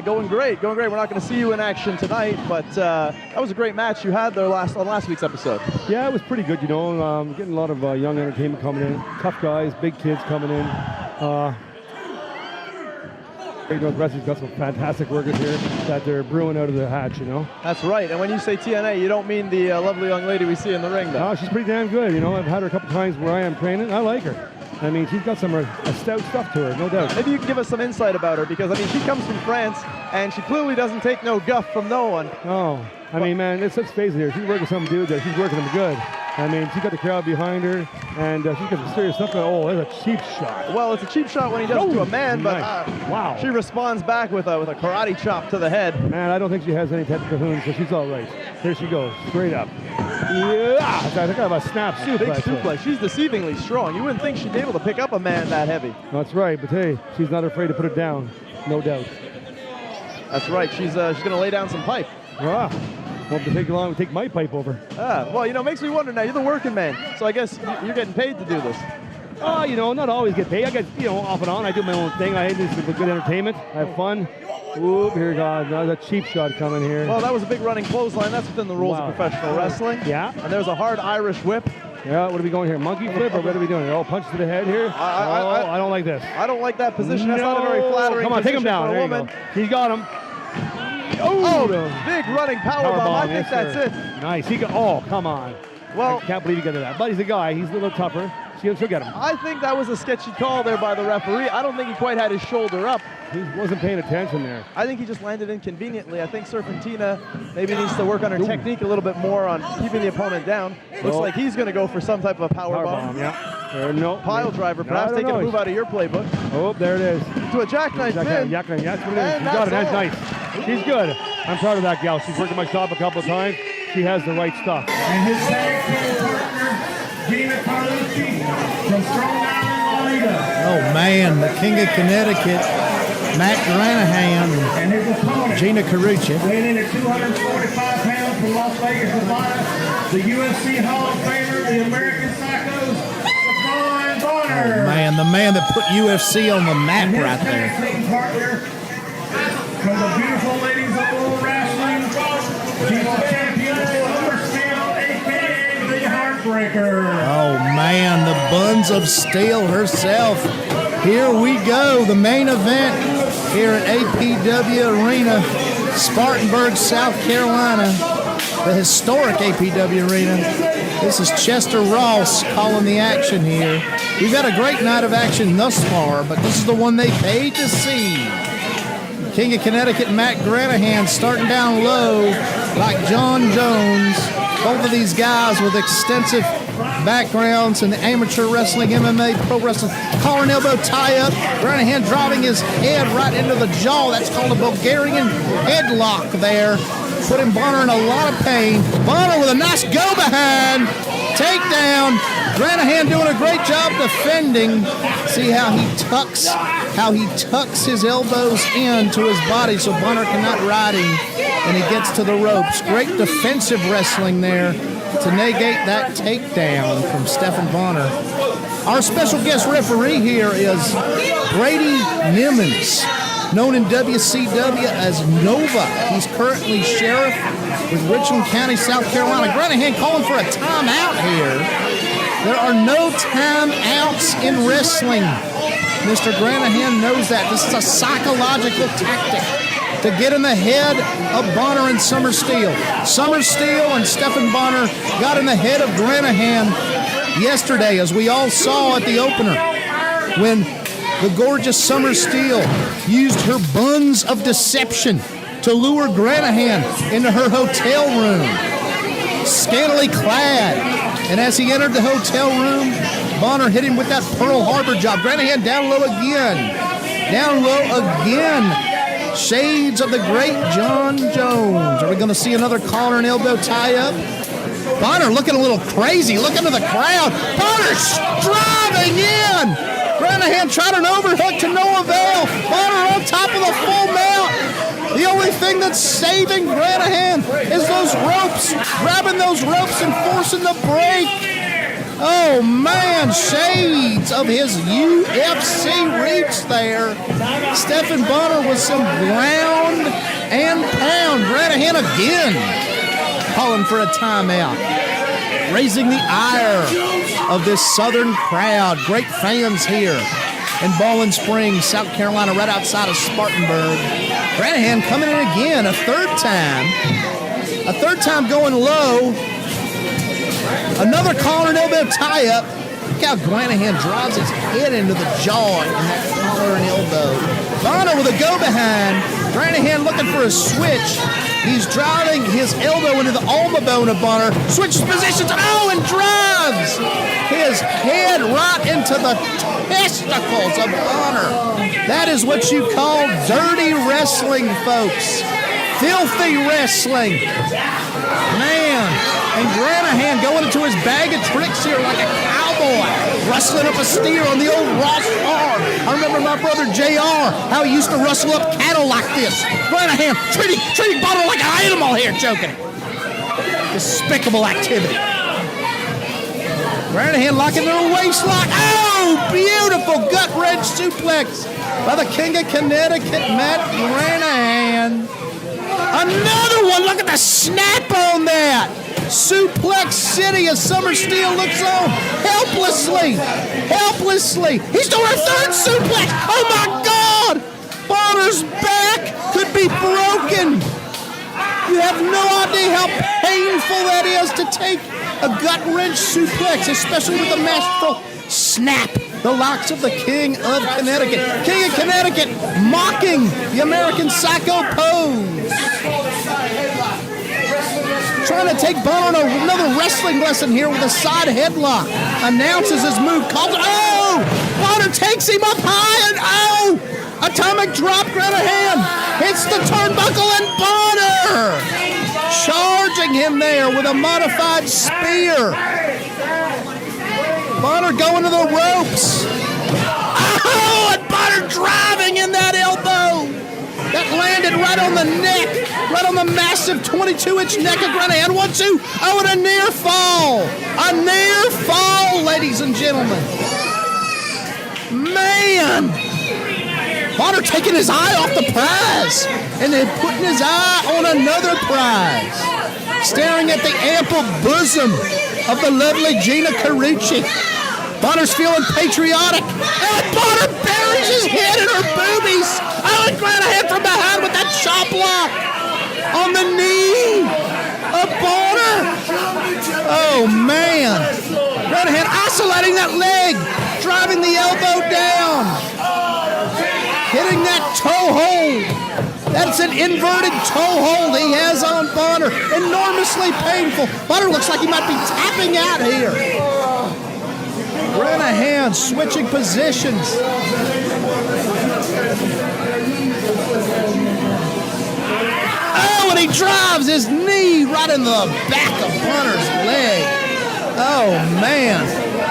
Going great, going great. We're not going to see you in action tonight, but that was a great match you had there on last week's episode. Yeah, it was pretty good, getting a lot of young entertainment coming in. Tough guys, big kids coming in. Great North Wrestling's got some fantastic workers here that they're brewing out of the hatch, That's right, and when you say TNA, you don't mean the lovely young lady we see in the ring, though. No, she's pretty damn good, I've had her a couple times where I am training. I like her. I mean, she's got some stout stuff to her, no doubt. Maybe you can give us some insight about her, because, she comes from France, and she clearly doesn't take no guff from no one. No. I mean, man, let's face it here. She's working some dude there. She's working them good. I mean, she's got the crowd behind her, and she's got some serious stuff. Oh, that's a cheap shot. Well, it's a cheap shot when he does it to a man, but wow. She responds back with a karate chop to the head. Man, I don't think she has any technical hoons, so she's all right. Here she goes, straight up. Yeah, that's kind of a snap suplex. Big suplex. She's deceivingly strong. You wouldn't think she'd be able to pick up a man that heavy. That's right, but hey, she's not afraid to put it down, no doubt. That's right. She's going to lay down some pipe. Won't take long to take my pipe over. Well, makes me wonder now. You're the working man, so I guess you're getting paid to do this. Not always get paid. I get, off and on. I do my own thing. I do some good entertainment. I have fun. Whoop, here goes another cheap shot coming here. Well, that was a big running clothesline. That's within the rules of professional wrestling. Yeah. And there's a hard Irish whip. Yeah, what are we going here? Monkey flip, or what are we doing? Oh, punch to the head here. I don't like this. I don't like that position. That's not a very flattering Come on, take him down. For a woman. He's got him. Oh, big running powerbomb. I think that's it. Nice. Come on. Well, I can't believe he got to that. But he's a guy. He's a little tougher. She'll get him. I think that was a sketchy call there by the referee. I don't think he quite had his shoulder up. He wasn't paying attention there. I think he just landed inconveniently. I think Serpentina maybe needs to work on her technique a little bit more on keeping the opponent down. Looks like he's going to go for some type of a power bomb. Yeah. Pile driver, perhaps taking a move out of your playbook. Oh, there it is. To a jackknife pin. Jackknife, that's what it is. She's got it. That's nice. She's good. I'm proud of that gal. She's working my shop a couple of times. She has the right stuff. And his tag team partner, Gina Carlucci from Strong Island, Florida. Oh man, the King of Connecticut, Matt Granahan, and his opponent, Gina Carlucci. weighing in at 245 pounds from Las Vegas, Nevada, the UFC Hall of Famer, the American Psychos, Stefan Bonner. Oh man, the man that put UFC on the map right there. And his tag team partner, from the beautiful ladies of World Wrestling, she's the champion of Steel, a.k.a. the Heartbreaker. Oh man, the Buns of Steel herself. Here we go, the main event here at APW Arena, Spartanburg, South Carolina, the historic APW Arena. This is Chester Ross calling the action here. We've had a great night of action thus far, but this is the one they paid to see. King of Connecticut, Matt Granahan, starting down low like John Jones. Both of these guys with extensive backgrounds in amateur wrestling, MMA, pro wrestling. Collar and elbow tie-up. Granahan driving his head right into the jaw. That's called a Bulgarian headlock there. Putting Bonner in a lot of pain. Bonner with a nice go-behind. Takedown. Granahan doing a great job defending. See how he tucks his elbows into his body so Bonner cannot ride him, and he gets to the ropes. Great defensive wrestling there to negate that takedown from Stefan Bonner. Our special guest referee here is Brady Nimmons. known in WCW as Nova. He's currently sheriff with Richland County, South Carolina. Granahan calling for a timeout here. There are no timeouts in wrestling. Mr. Granahan knows that. This is a psychological tactic to get in the head of Bonner and Summer Steele. Summer Steele and Stephen Bonner got in the head of Granahan yesterday, as we all saw at the opener, when the gorgeous Summer Steele used her buns of deception to lure Granahan into her hotel room, scantily clad. And as he entered the hotel room, Bonner hit him with that Pearl Harbor job. Granahan down low again. Down low again. Shades of the great John Jones. Are we going to see another collar and elbow tie-up? Bonner looking a little crazy. Look into the crowd. Bonner driving in. Granahan tried an overhook to no avail. Bonner on top of the full mount. The only thing that's saving Granahan is those ropes. Grabbing those ropes and forcing the break. Oh, man, shades of his UFC reach there. Stephen Bonner with some ground and pound. Granahan again calling for a timeout. Raising the ire of this southern crowd. Great fans here in Bowling Springs, South Carolina, right outside of Spartanburg. Granahan coming in again, a third time. A third time going low. Another collar and elbow tie-up. Look how Granahan drives his head into the jaw in that collar and elbow. Bonner with a go-behind. Granahan looking for a switch. He's driving his elbow into the ulna bone of Bonner. Switches positions. Oh, and drives his head right into the testicles of Bonner. That is what you call dirty wrestling, folks. Filthy wrestling. Man. And Granahan going into his bag of tricks here like a cowboy, rustling up a steer on the old Ross farm. I remember my brother JR, how he used to rustle up cattle like this. Granahan treating Bonner like an animal here, choking him. Despicable activity. Granahan locking in a waist lock. Oh, beautiful gut wrench suplex by the King of Connecticut, Matt Granahan. Another one. Look at the snap on that. Suplex City as Summer Steele looks on helplessly. He's doing a third suplex. Oh my God! Bonner's back could be broken. You have no idea how painful that is to take a gut wrench suplex, especially with the masterful snap. The locks of the King of Connecticut. King of Connecticut mocking the American Psycho pose. Trying to take Bonner on another wrestling lesson here with a side headlock. Announces his move. Calls it. Oh! Bonner takes him up high and oh! Atomic drop. Granahan hits the turnbuckle and Bonner charging him there with a modified spear. Bonner going to the ropes. Oh! And Bonner driving in that elbow. That landed right on the neck, right on the massive 22-inch neck of Granahan. 1-2. Oh, and a near fall. A near fall, ladies and gentlemen. Man. Bonner taking his eye off the prize and then putting his eye on another prize. Staring at the ample bosom of the lovely Gina Carucci. Bonner's feeling patriotic. And Bonner buries his head in her boobies. Oh, and Granahan from behind with that chop block on the knee of Bonner. Oh, man. Granahan isolating that leg, driving the elbow down, hitting that toe hold. That's an inverted toe hold he has on Bonner. Enormously painful. Bonner looks like he might be tapping out here. Granahan switching positions. Oh, and he drives his knee right in the back of Bonner's leg. Oh, man.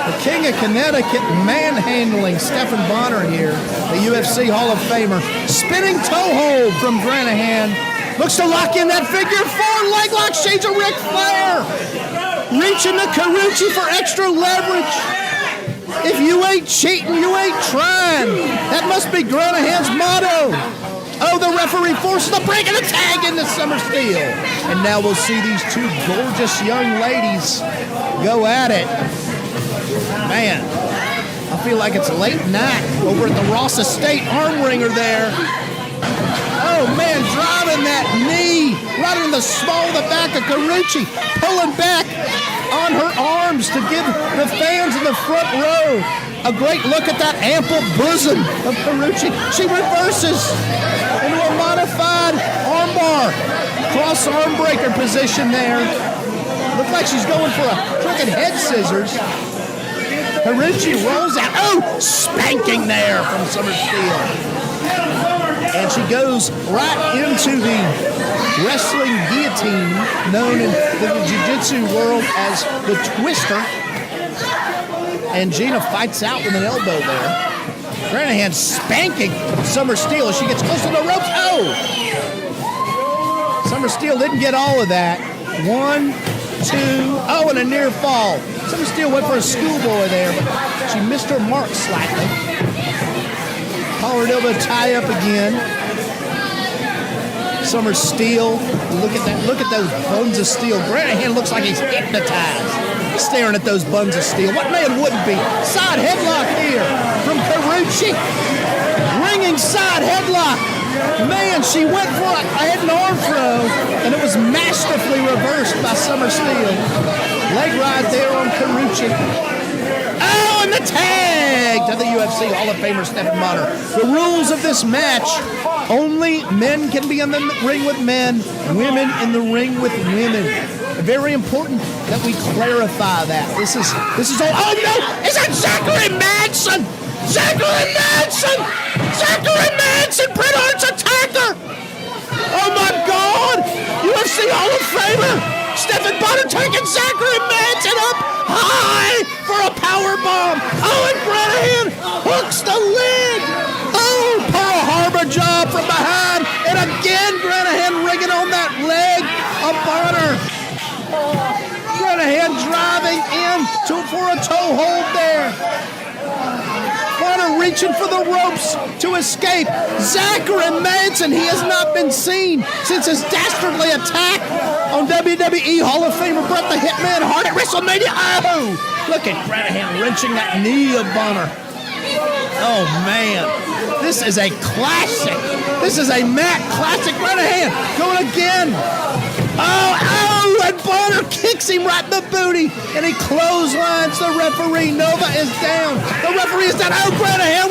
The King of Connecticut manhandling Stephen Bonner here, the UFC Hall of Famer. Spinning toe hold from Granahan. Looks to lock in that figure four leg lock. Shades of Ric Flair. Reaching to Carucci for extra leverage. If you ain't cheating, you ain't trying. That must be Granahan's motto. Oh, the referee forces the break and a tag into Summer Steel. And now we'll see these two gorgeous young ladies go at it. Man, I feel like it's late night over at the Ross Estate arm ringer there. Oh, man, driving that knee right in the small of the back of Carucci, pulling back on her arms to give the fans in the front row a great look at that ample bosom of Carucci. She reverses into a modified armbar, cross arm breaker position there. Looks like she's going for a crooked head scissors. Carucci rolls out. Oh, spanking there from Summer Steel. And she goes right into the wrestling guillotine known in the jiu-jitsu world as the twister. And Gina fights out with an elbow there. Granahan spanking Summer Steel as she gets close to the ropes. Oh! Summer Steel didn't get all of that. 1, 2, oh, and a near fall. Summer Steel went for a schoolboy there, but she missed her mark slightly. Collar elbow tie up again. Summer Steel, look at that, look at those buns of steel. Granahan looks like he's hypnotized, staring at those buns of steel. What man wouldn't be? Side headlock here from Carucci. Ringing side headlock. Man, she went for a head and arm throw, and it was masterfully reversed by Summer Steel. Leg ride there on Carucci. Oh, and the tag to the UFC Hall of Famer Stephen Bonner. The rules of this match: only men can be in the ring with men, women in the ring with women. Very important that we clarify that. This is all. Oh no! Is that Zachary Manson? Zachary Manson! Zachary Manson! Bret Hart's attacker! Oh my God! UFC Hall of Famer Stephen Bonner taking Zachary Manson up high for a power bomb. Oh, and Granahan hooks the leg. Oh, Pearl Harbor job from behind, and again Granahan rigging on that leg of Bonner. Granahan driving in for a toe hold there. Bonner reaching for the ropes to escape. Zachary Manson, he has not been seen since his dastardly attack on WWE Hall of Famer Bret the Hitman Hart at WrestleMania. Oh, look at Granahan wrenching that knee of Bonner. Oh, man. This is a classic. This is a Matt classic. Granahan going again. Oh, and Bonner kicks him right in the booty, and he clotheslines the referee. Nova is down. The referee is down. Oh, Granahan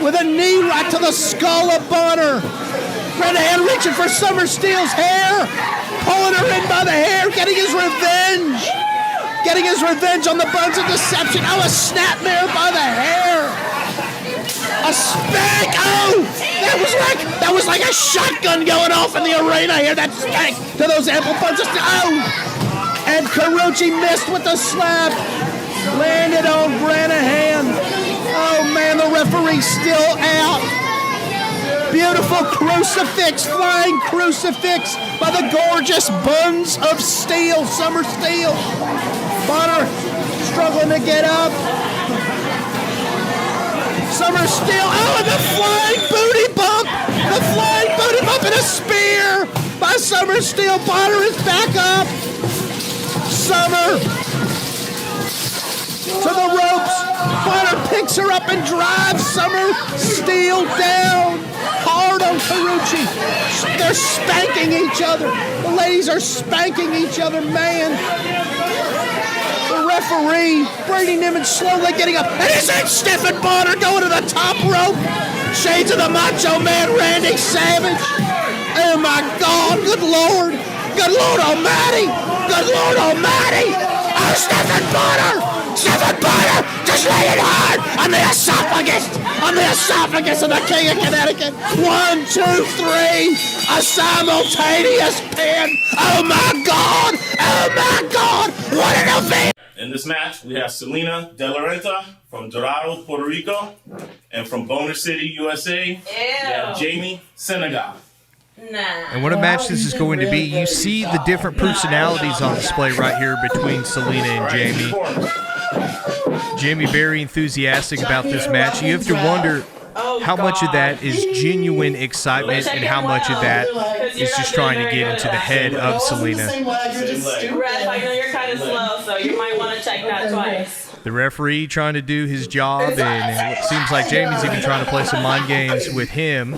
with a knee right to the skull of Bonner. Granahan reaching for Summer Steel's hair, pulling her in by the hair, getting his revenge. Getting his revenge on the Buns of Deception. Oh, a snapmare by the hair. A spank! Oh! That was like a shotgun going off in the arena here. That spank to those ample punches. Oh! And Carucci missed with the slap. Landed on Granahan. Oh man, the referee's still out. Beautiful crucifix, flying crucifix by the gorgeous Buns of Steel, Summer Steel. Bonner struggling to get up. Summer Steel, oh, and the flying booty bump! The flying booty bump and a spear by Summer Steel. Bonner is back up. Summer to the ropes. Bonner picks her up and drives Summer Steel down hard on Carucci. They're spanking each other. The ladies are spanking each other, man. The referee, Brady Nimitz, slowly getting up. And is it Stephen Bonner going to the top rope? Shades of the Macho Man, Randy Savage. Oh my God, good Lord. Good Lord Almighty. Good Lord Almighty. Oh, Stephen Bonner. Stephen Bonner just laid it hard on the esophagus. On the esophagus of the King of Connecticut. 1, 2, 3. A simultaneous pin. Oh my God. Oh my God. What an event. In this match, we have Selena De La Renta from Dorado, Puerto Rico, and from Boner City, USA, we have Jamie, Senegal. And what a match this is going to be. You see the different personalities on display right here between Selena and Jamie. Jamie very enthusiastic about this match. You have to wonder how much of that is genuine excitement and how much of that is just trying to get into the head of Selena. Ref, I know you're kind of slow, so you might want to check that twice. The referee trying to do his job, and it seems like Jamie's even trying to play some mind games with him.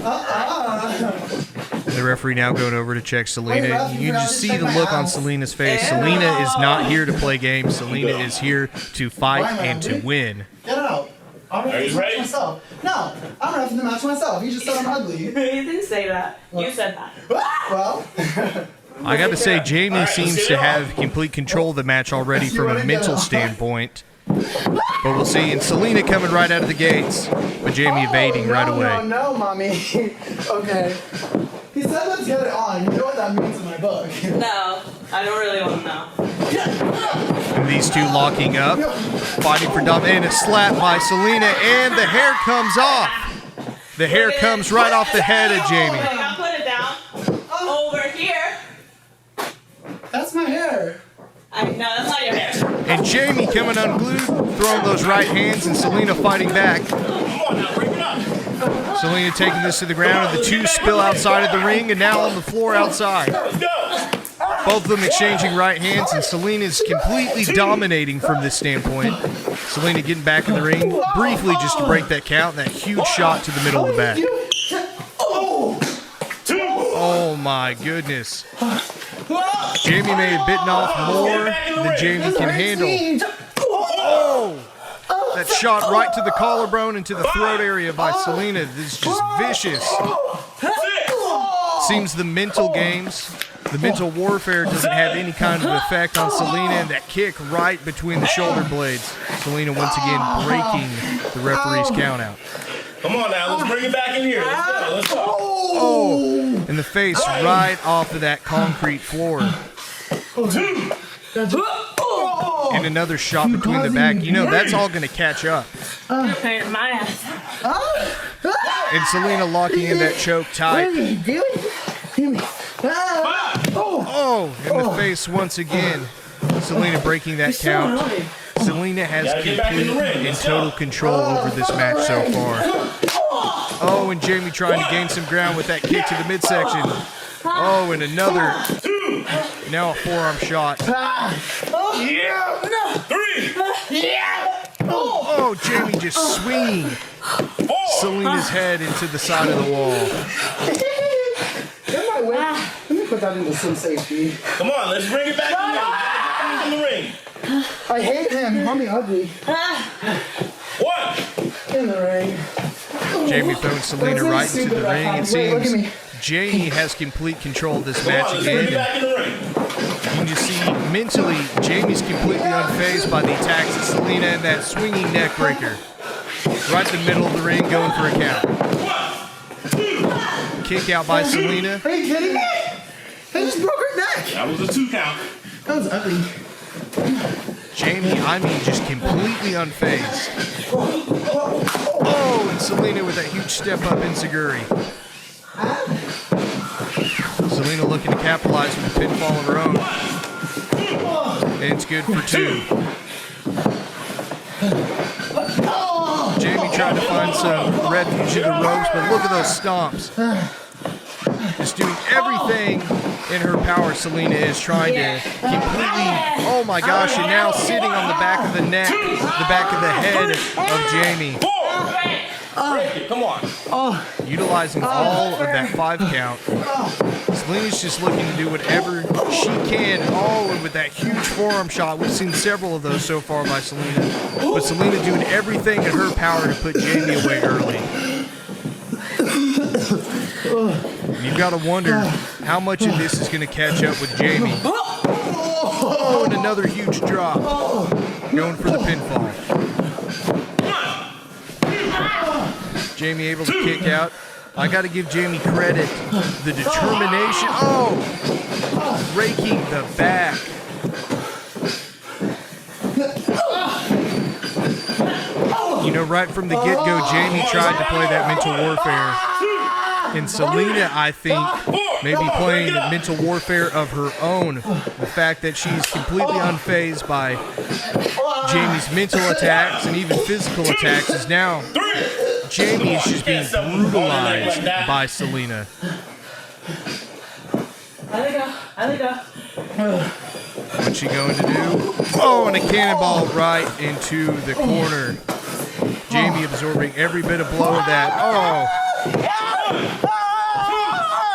The referee now going over to check Selena. You just see the look on Selena's face. Selena is not here to play games. Selena is here to fight and to win. Get out. I'm ready to match myself. No, I'm ready to match myself. You just said I'm ugly. You didn't say that. You said that. Well. I got to say, Jamie seems to have complete control of the match already from a mental standpoint. But we'll see. And Selena coming right out of the gates, but Jamie evading right away. No, mommy. Okay. He said let's get it on. You know what that means in my book. No, I don't really want to know. And these two locking up, fighting for dominance. And a slap by Selena, and the hair comes off. The hair comes right off the head of Jamie. I'll put it down. Over here. That's my hair. No, that's not your hair. And Jamie coming unglued, throwing those right hands, and Selena fighting back. Selena taking this to the ground, and the two spill outside of the ring, and now on the floor outside. Both of them exchanging right hands, and Selena's completely dominating from this standpoint. Selena getting back in the ring, briefly just to break that count, and that huge shot to the middle of the back. Oh my goodness. Jamie may have bitten off more than Jamie can handle. Oh! That shot right to the collarbone and to the throat area by Selena. This is just vicious. Seems the mental games, the mental warfare doesn't have any kind of effect on Selena, and that kick right between the shoulder blades. Selena once again breaking the referee's count out. Come on now, let's bring it back in here. Let's go. Oh! In the face right off of that concrete floor. And another shot between the back. You know, that's all going to catch up. My ass. And Selena locking in that choke tight. Oh, in the face once again. Selena breaking that count. Selena has complete and total control over this match so far. Oh, and Jamie trying to gain some ground with that kick to the midsection. Oh, and another. Now a forearm shot. Oh, Jamie just swinging Selena's head into the side of the wall. Let me put that into some safety. Come on, let's bring it back in the ring. I hate him. Mommy ugly. One. In the ring. Jamie throwing Selena right into the ring. It seems Jamie has complete control of this match again. You can just see mentally, Jamie's completely unfazed by the attacks of Selena and that swinging neck breaker. Right in the middle of the ring, going for a count. Kick out by Selena. Are you kidding me? I just broke her neck. That was a 2 count. That was ugly. Jamie, I mean, just completely unfazed. Oh, and Selena with that huge step up enziguri. Selena looking to capitalize with a pinfall of her own. And it's good for 2. Jamie tried to find some refuge in the ropes, but look at those stomps. Just doing everything in her power, Selena is trying to completely, oh my gosh, and now sitting on the back of the neck, the back of the head of Jamie. Come on. Utilizing all of that 5 count. Selena's just looking to do whatever she can. Oh, and with that huge forearm shot. We've seen several of those so far by Selena. But Selena doing everything in her power to put Jamie away early. You've got to wonder how much of this is going to catch up with Jamie. Oh, and another huge drop. Going for the pinfall. Jamie able to kick out. I got to give Jamie credit. The determination. Oh! Raking the back. You know, right from the get-go, Jamie tried to play that mental warfare. And Selena, I think, may be playing mental warfare of her own. The fact that she's completely unfazed by Jamie's mental attacks and even physical attacks is now Jamie is just being brutalized by Selena. What's she going to do? Oh, and a cannonball right into the corner. Jamie absorbing every bit of blow of that. Oh.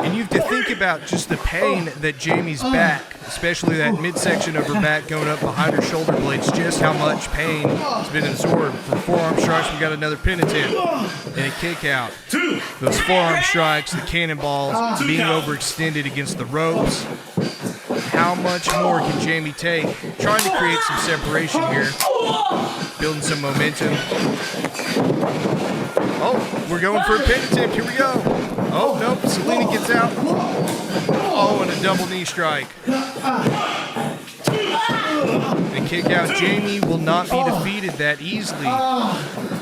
And you have to think about just the pain that Jamie's back, especially that midsection of her back going up behind her shoulder blades, just how much pain has been absorbed. From forearm strikes, we got another pin attempt and a kick out. Those forearm strikes, the cannonballs, being overextended against the ropes. How much more can Jamie take? Trying to create some separation here. Building some momentum. Oh, we're going for a pin attempt. Here we go. Oh, nope. Selena gets out. Oh, and a double knee strike. And a kick out. Jamie will not be defeated that easily.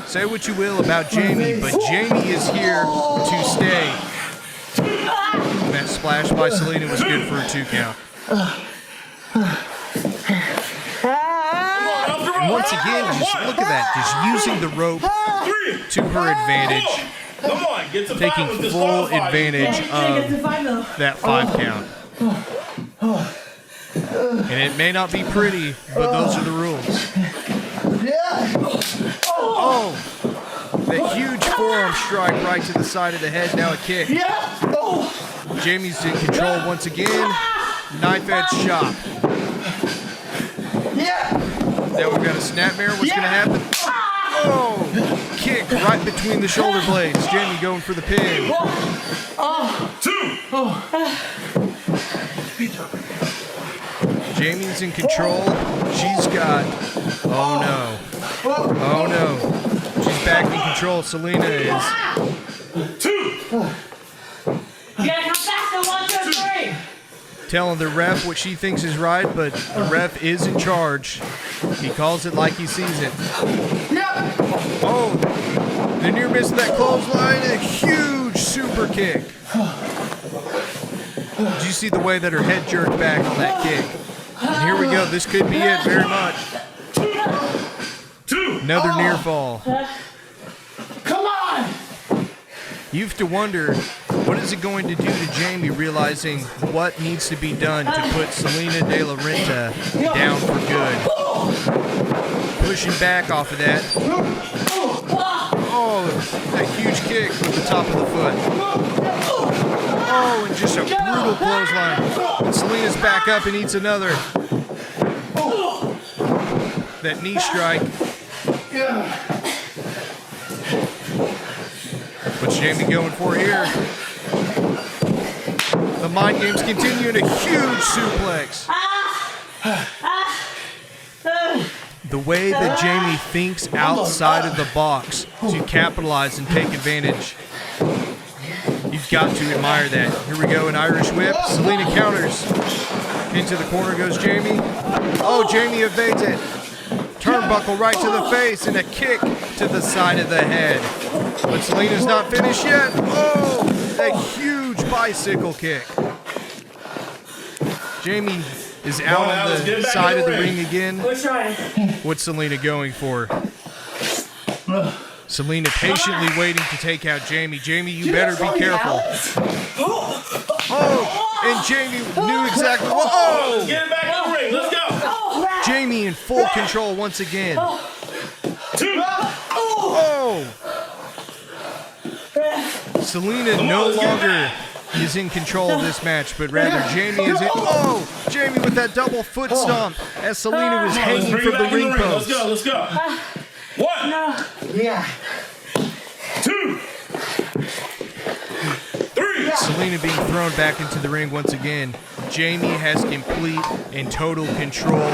Say what you will about Jamie, but Jamie is here to stay. And that splash by Selena was good for a 2 count. And once again, just look at that. Just using the rope to her advantage. Taking full advantage of that 5 count. And it may not be pretty, but those are the rules. Oh! That huge forearm strike right to the side of the head. Now a kick. Jamie's in control once again. Knife edge chop. Now we've got a snapmare. What's going to happen? Oh! Kick right between the shoulder blades. Jamie going for the pin. 2. Jamie's in control. She's got... Oh no. Oh no. She's back in control. Selena is... 2. You gotta come faster, 1, 2, 3. Telling the ref what she thinks is right, but the ref is in charge. He calls it like he sees it. Oh, the near miss of that clothesline, a huge super kick. Did you see the way that her head jerked back on that kick? And here we go, this could be it very much. Another near fall. Come on! You have to wonder, what is it going to do to Jamie realizing what needs to be done to put Selena De La Renta down for good? Pushing back off of that. Oh, that huge kick with the top of the foot. Oh, and just a brutal clothesline. And Selena's back up and eats another. That knee strike. What's Jamie going for here? The mind games continue in a huge suplex. The way that Jamie thinks outside of the box to capitalize and take advantage. You've got to admire that. Here we go, an Irish whip. Selena counters. Into the corner goes Jamie. Oh, Jamie evades it. Turnbuckle right to the face and a kick to the side of the head. But Selena's not finished yet. Oh, a huge bicycle kick. Jamie is out on the side of the ring again. What's Selena going for? Selena patiently waiting to take out Jamie. Jamie, you better be careful. Oh, and Jamie knew exactly what. Oh! Let's get it back in the ring. Let's go. Jamie in full control once again. 2. Oh! Selena no longer is in control of this match, but rather Jamie is in. Oh! Jamie with that double foot stomp as Selena was hanging from the ring post. Let's go. 1. Yeah. 2. 3. Selena being thrown back into the ring once again. Jamie has complete and total control.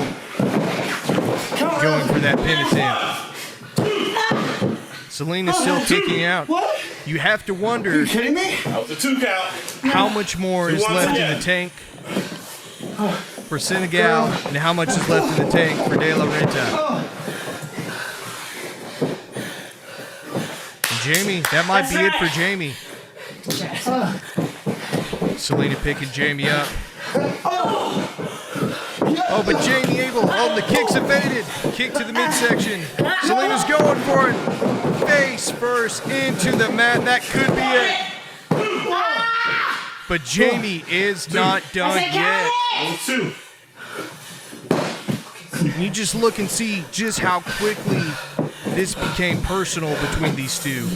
Going for that pin attempt. Selena still kicking out. You have to wonder. Are you kidding me? That was a 2 count. How much more is left in the tank for Senegal, and how much is left in the tank for De La Renta? And Jamie, that might be it for Jamie. Selena picking Jamie up. Oh, but Jamie able. Oh, the kick's evaded. Kick to the midsection. Selena's going for it. Face first into the mat. That could be it. But Jamie is not done yet. Two. You just look and see just how quickly this became personal between these two.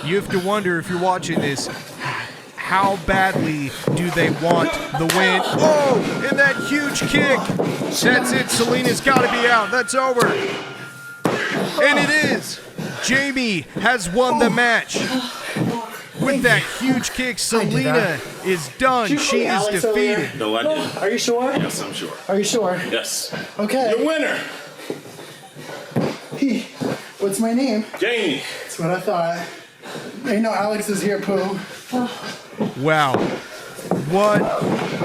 You have to wonder, if you're watching this, how badly do they want the win? Oh, and that huge kick. That's it. Selena's got to be out. That's over. And it is. Jamie has won the match. With that huge kick, Selena is done. She is defeated. No, I didn't. Are you sure? Yes, I'm sure. Are you sure? Yes. Okay. Your winner, What's my name? Jamie. That's what I thought. You know Alex is here, Pooh. Wow. What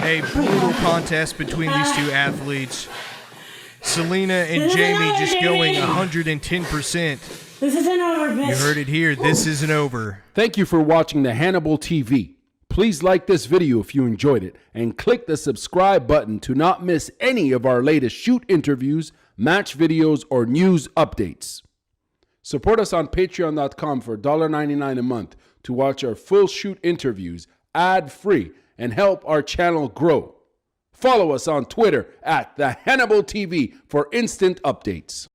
a brutal contest between these two athletes. Selena and Jamie just going 110%. This isn't over, bitch. You heard it here. This isn't over. Thank you for watching the Hannibal TV. Please like this video if you enjoyed it and click the subscribe button to not miss any of our latest shoot interviews, match videos, or news updates. Support us on patreon.com for $1.99 a month to watch our full shoot interviews ad-free and help our channel grow. Follow us on Twitter at the Hannibal TV for instant updates.